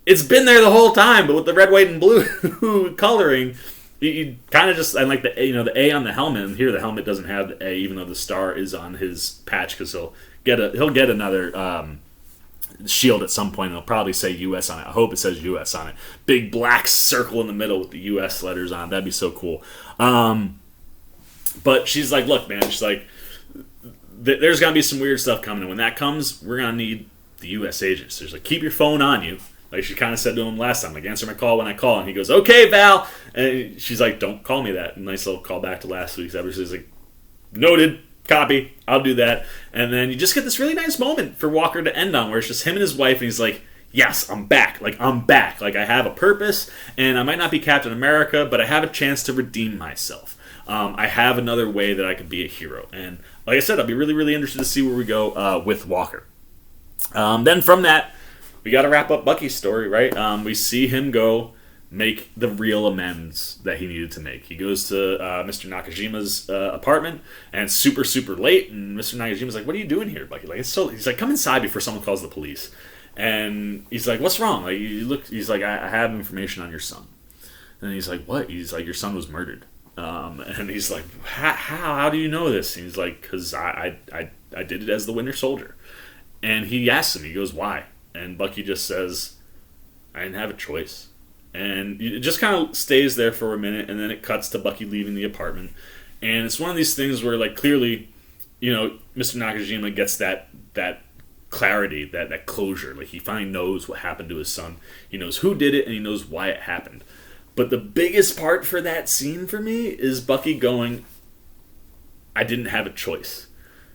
it's been there the whole time, but with the red, white, and blue coloring, you kind of just, and like the A on the helmet, and here the helmet doesn't have the A, even though the star is on his patch, because he'll get another shield at some point. It'll probably say U.S. on it. I hope it says U.S. on it. Big black circle in the middle with the U.S. letters on it. That'd be so cool. But she's like, look, man, she's like, there's gonna be some weird stuff coming, and when that comes, we're gonna need the U.S. agents. So she's like, keep your phone on you. Like she kind of said to him last time, like, answer my call when I call. And he goes, okay, Val. And she's like, don't call me that. Nice little call back to last week's episode. She's like, noted, copy, I'll do that. And then you just get this really nice moment for Walker to end on where it's just him and his wife, and he's like, yes, I'm back. Like, I'm back. Like, I have a purpose, and I might not be Captain America, but I have a chance to redeem myself. I have another way that I could be a hero. And like I said, I'll be really, really interested to see where we go with Walker. Then from that, we got to wrap up Bucky's story, right? We see him go make the real amends that he needed to make. He goes to Mr. Nakajima's apartment, and it's super, super late, and Mr. Nakajima's like, what are you doing here, Bucky? Like, it's so. He's like, come inside before someone calls the police. And he's like, what's wrong? Like, you look. He's like, I have information on your son. And he's like, what? He's like, your son was murdered. And he's like, how do you know this? And he's like, because I did it as the Winter Soldier. And he asks him, he goes, why? And Bucky just says, I didn't have a choice. And it just kind of stays there for a minute, and then it cuts to Bucky leaving the apartment. And it's one of these things where, like, clearly, you know, Mr. Nakajima gets that clarity, that closure. Like, he finally knows what happened to his son. He knows who did it, and he knows why it happened. But the biggest part for that scene for me is Bucky going, I didn't have a choice.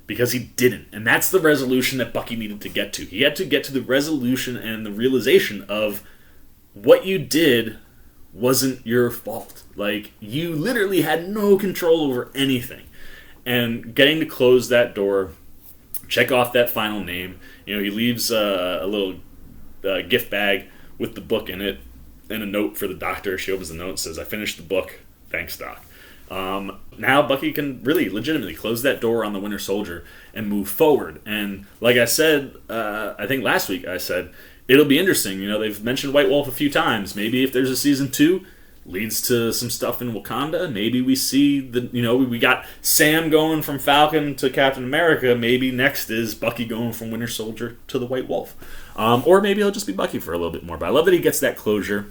Because he didn't. And that's the resolution that Bucky needed to get to. He had to get to the resolution and the realization of what you did wasn't your fault. Like, you literally had no control over anything. And getting to close that door, check off that final name. You know, he leaves a little gift bag with the book in it and a note for the doctor. She opens the note and says, I finished the book. Thanks, Doc. Now Bucky can really legitimately close that door on the Winter Soldier and move forward. And like I said, I think last week I said, it'll be interesting. You know, they've mentioned White Wolf a few times. Maybe if there's a season 2, leads to some stuff in Wakanda. Maybe we see we got Sam going from Falcon to Captain America. Maybe next is Bucky going from Winter Soldier to the White Wolf. Or maybe it'll just be Bucky for a little bit more. But I love that he gets that closure.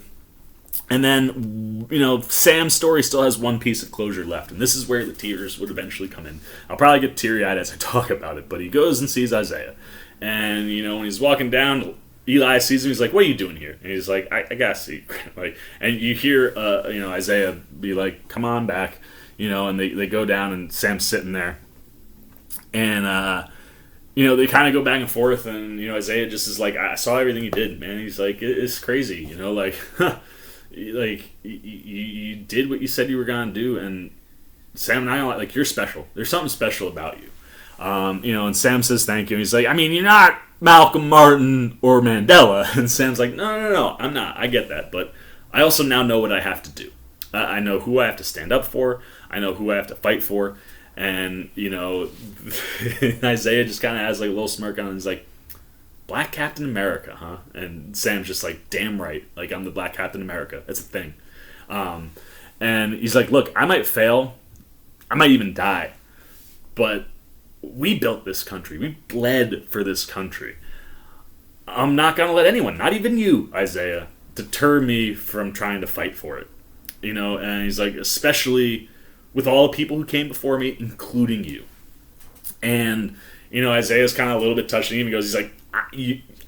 And then, you know, Sam's story still has one piece of closure left. And this is where the tears would eventually come in. I'll probably get teary-eyed as I talk about it. But he goes and sees Isaiah. And, you know, when he's walking down, Eli sees him. He's like, what are you doing here? And he's like, I gotta see. Like, and you hear, Isaiah be like, come on back. You know, and they go down and Sam's sitting there. And, they kind of go back and forth. And, Isaiah just is like, I saw everything you did, man. He's like, it's crazy. like you did what you said you were gonna do, and Sam and I are like, you're special. There's something special about you. And Sam says thank you. And he's like, I mean, you're not Malcolm, Martin, or Mandela. And Sam's like, no, I'm not. I get that, but I also now know what I have to do. I know who I have to stand up for. I know who I have to fight for. And Isaiah just kind of has like a little smirk on, and he's like, Black Captain America, huh? And Sam's just like, damn right. Like, I'm the Black Captain America. That's a thing. And he's like, look, I might fail. I might even die. But we built this country. We bled for this country. I'm not going to let anyone, not even you, Isaiah, deter me from trying to fight for it. And he's like, especially with all the people who came before me, including you. And, Isaiah's kind of a little bit touched, and he goes, he's like,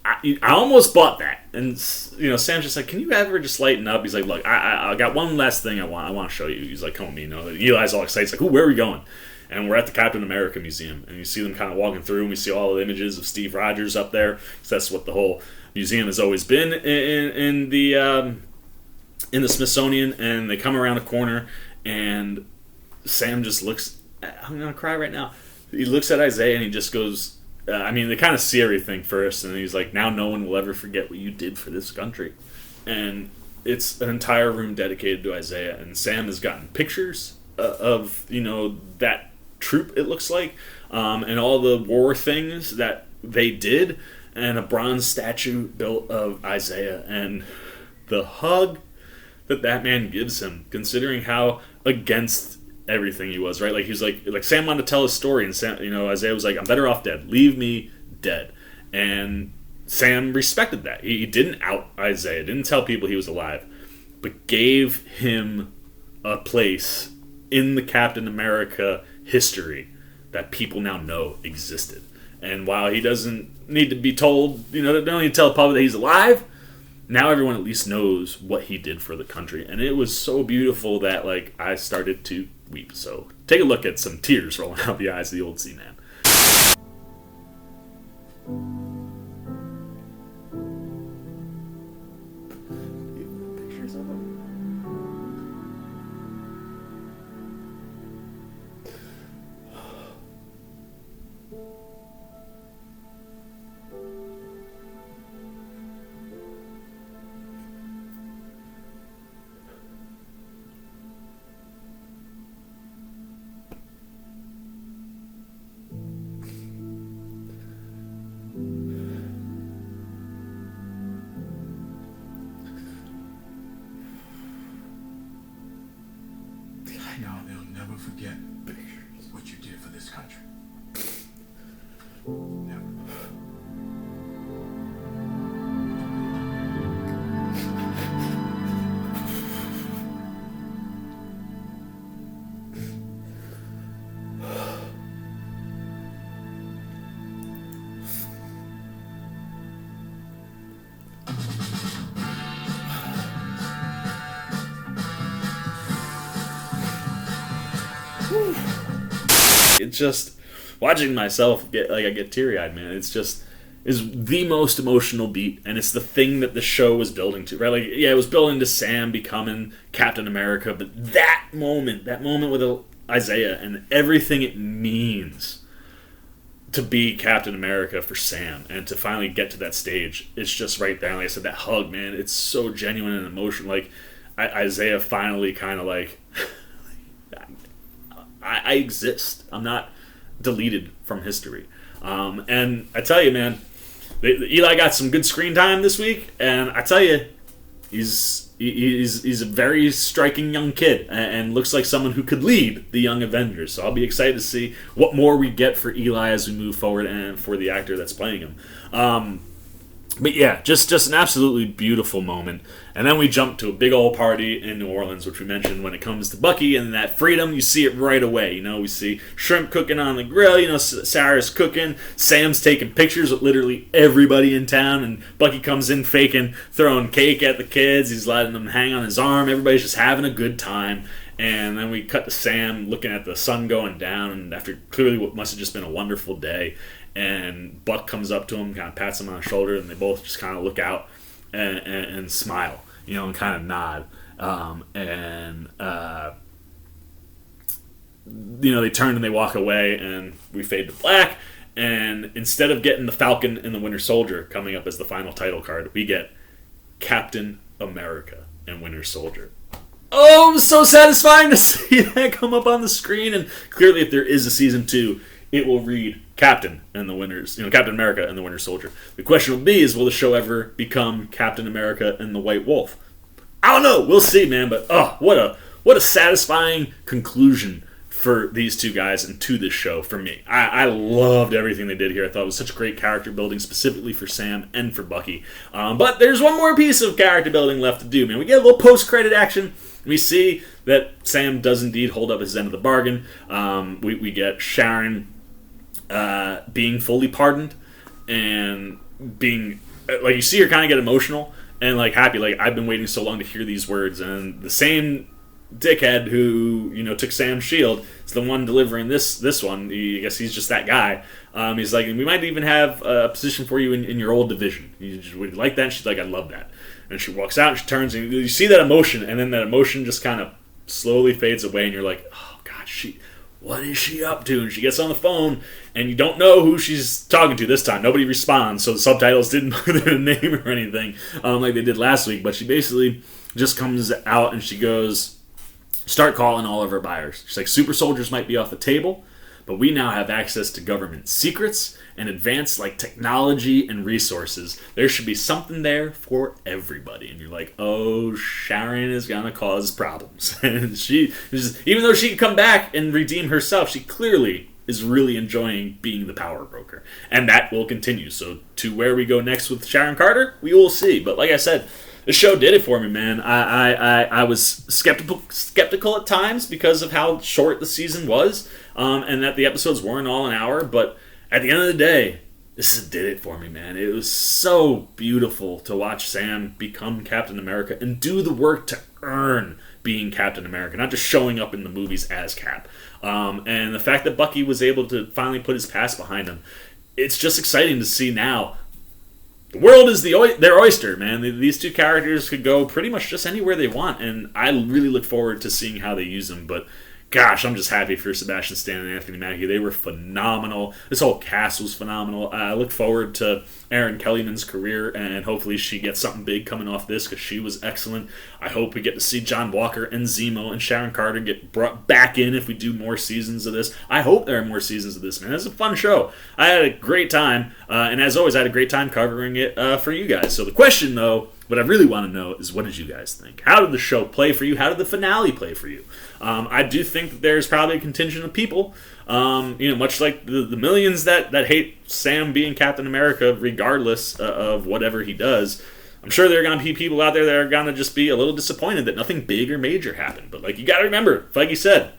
I almost bought that. And, Sam's just like, can you ever just lighten up? He's like, look, I got one last thing I want to show you. He's like, come with me. Eli's all excited. He's like, ooh, where are we going? And we're at the Captain America Museum. And you see them kind of walking through, and we see all the images of Steve Rogers up there. Because that's what the whole museum has always been in the Smithsonian. And they come around a corner, and Sam just looks, I'm going to cry right now. He looks at Isaiah, and he just goes, they kind of see everything first, and he's like, now no one will ever forget what you did for this country. And it's an entire room dedicated to Isaiah, and Sam has gotten pictures of, that troop, it looks like, and all the war things that they did, and a bronze statue built of Isaiah, and the hug that man gives him, considering how against everything he was, right? Like, he was like Sam wanted to tell his story, and Sam, Isaiah was like, I'm better off dead. Leave me dead. And Sam respected that. He didn't out Isaiah, didn't tell people he was alive, but gave him a place in the Captain America history that people now know existed. And while he doesn't need to be told, they don't need to tell the public that he's alive, now everyone at least knows what he did for the country. And it was so beautiful that, like, I started to weep. So take a look at some tears rolling out the eyes of the old Seaman. Pictures of him. Now they'll never forget what you did for this country. Never. It's just watching myself I get teary-eyed, man. It's just is the most emotional beat, and it's the thing that the show was building to, right? Like, yeah, it was building to Sam becoming Captain America, but that moment with Isaiah and everything it means to be Captain America for Sam and to finally get to that stage, it's just right there. Like I said, that hug, man, it's so genuine and emotional. Like, Isaiah finally kind of like, I exist. I'm not deleted from history. And I tell you, man, Eli got some good screen time this week, and I tell you, he's a very striking young kid, and looks like someone who could lead the Young Avengers. So I'll be excited to see what more we get for Eli as we move forward, and for the actor that's playing him. But yeah, just an absolutely beautiful moment. And then we jump to a big old party in New Orleans, which we mentioned when it comes to Bucky and that freedom. You see it right away. We see shrimp cooking on the grill. Sarah's cooking. Sam's taking pictures with literally everybody in town. And Bucky comes in faking, throwing cake at the kids. He's letting them hang on his arm. Everybody's just having a good time. And then we cut to Sam looking at the sun going down, and after clearly what must have just been a wonderful day. And Buck comes up to him, kind of pats him on the shoulder, and they both just kind of look out and smile. and kind of nod. They turn and they walk away, and we fade to black. And instead of getting the Falcon and the Winter Soldier coming up as the final title card, we get Captain America and Winter Soldier. Oh, it was so satisfying to see that come up on the screen. And clearly, if there is a season 2, it will read Captain and the Captain America and the Winter Soldier. The question will be: will the show ever become Captain America and the White Wolf? I don't know. We'll see, man. But what a satisfying conclusion for these two guys and to this show for me. I loved everything they did here. I thought it was such great character building, specifically for Sam and for Bucky. But there's one more piece of character building left to do, man. We get a little post-credit action. We see that Sam does indeed hold up his end of the bargain. We get Sharon being fully pardoned and being, like, you see her kind of get emotional and, like, happy. Like, I've been waiting so long to hear these words. And the same dickhead who took Sam's shield is the one delivering this one. I guess he's just that guy. He's like, we might even have a position for you in your old division. Would you like that? And she's like, I love that. And she walks out and she turns and you see that emotion, and then that emotion just kind of slowly fades away, and you're like, oh god, what is she up to? And she gets on the phone, and you don't know who she's talking to this time. Nobody responds, so the subtitles didn't put their name or anything like they did last week. But she basically just comes out and she goes, start calling all of our buyers. She's like, super soldiers might be off the table, but we now have access to government secrets and advanced technology and resources. There should be something there for everybody. And you're like, oh, Sharon is gonna cause problems. And even though she can come back and redeem herself, she clearly is really enjoying being the power broker, and that will continue. So to where we go next with Sharon Carter, we will see. But like I said, the show did it for me, man. I was skeptical at times because of how short the season was, and that the episodes weren't all an hour. But at the end of the day, this did it for me, man. It was so beautiful to watch Sam become Captain America and do the work to earn being Captain America, not just showing up in the movies as Cap. And the fact that Bucky was able to finally put his past behind him, it's just exciting to see now. The world is their oyster, man. These two characters could go pretty much just anywhere they want, and I really look forward to seeing how they use them. But gosh, I'm just happy for Sebastian Stan and Anthony Mackie. They were phenomenal. This whole cast was phenomenal. I look forward to Erin Kellyman's career, and hopefully she gets something big coming off this because she was excellent. I hope we get to see John Walker and Zemo and Sharon Carter get brought back in if we do more seasons of this. I hope there are more seasons of this, man. It's a fun show. I had a great time, and as always, I had a great time covering it for you guys. So the question, though, what I really want to know is, what did you guys think? How did the show play for you? How did the finale play for you? I do think that there's probably a contingent of people, much like the millions that hate Sam being Captain America regardless of whatever he does. I'm sure there are going to be people out there that are going to just be a little disappointed that nothing big or major happened. But you got to remember, like you said,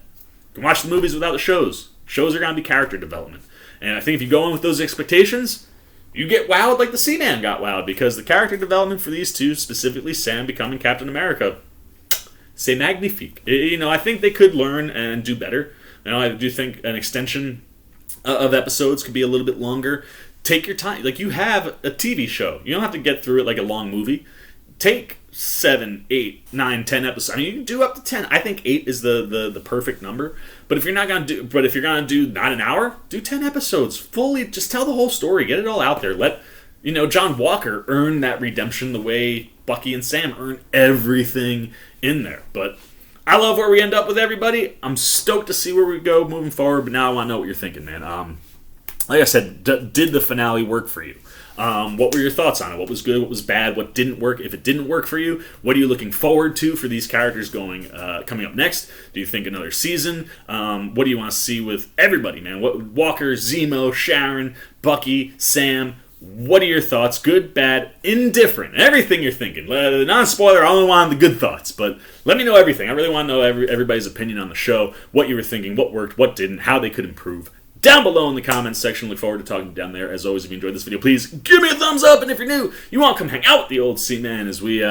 you can watch the movies without the shows. Shows are going to be character development. And I think if you go in with those expectations, you get wowed like the Seaman got wowed, because the character development for these two, specifically Sam becoming Captain America, c'est magnifique. I think they could learn and do better. I do think an extension of episodes could be a little bit longer. Take your time. You have a TV show. You don't have to get through it like a long movie. Take 7, 8, 9, 10 episodes. You can do up to 10. I think 8 is the perfect number. But if you're gonna do not an hour, do 10 episodes fully. Just tell the whole story. Get it all out there. Let John Walker earn that redemption the way Bucky and Sam earn everything in there. But I love where we end up with everybody. I'm stoked to see where we go moving forward. But now I want to know what you're thinking, man. Like I said, did the finale work for you? What were your thoughts on it? What was good? What was bad? What didn't work? If it didn't work for you, what are you looking forward to for these characters coming up next? Do you think another season? What do you want to see with everybody, man? Walker, Zemo, Sharon, Bucky, Sam? What are your thoughts? Good, bad, indifferent? Everything you're thinking. Non-spoiler, I only want the good thoughts, but let me know everything. I really want to know everybody's opinion on the show, what you were thinking, what worked, what didn't, how they could improve. Down below in the comments section. Look forward to talking down there. As always, if you enjoyed this video, please give me a thumbs up. And if you're new, you want to come hang out with the old Seaman as we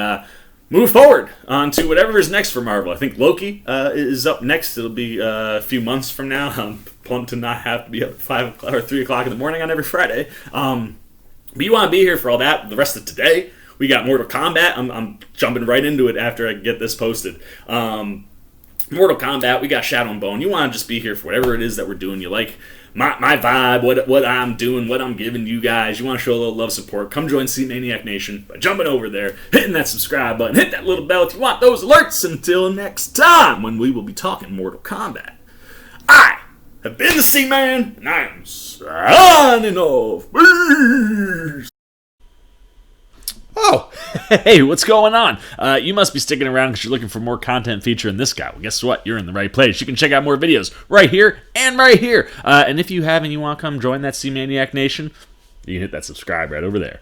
move forward on to whatever is next for Marvel. I think Loki is up next. It'll be a few months from now. I'm pumped to not have to be up at 5 o'clock or 3 o'clock in the morning on every Friday. But you want to be here for all that. The rest of today, We got Mortal Kombat. I'm jumping right into it after I get this posted. Mortal Kombat, we got Shadow and Bone. You want to just be here for whatever it is that we're doing. You like my vibe, what I'm doing, what I'm giving you guys. You want to show a little love support, come join C-Maniac Nation by jumping over there, hitting that subscribe button, hit that little bell if you want those alerts. Until next time, when we will be talking Mortal Kombat. I have been the C-Man, and I am signing off. Peace! Oh, hey, what's going on? You must be sticking around because you're looking for more content featuring this guy. Well, guess what? You're in the right place. You can check out more videos right here and right here. And if you have and you want to come join that C-Maniac Nation, you can hit that subscribe right over there.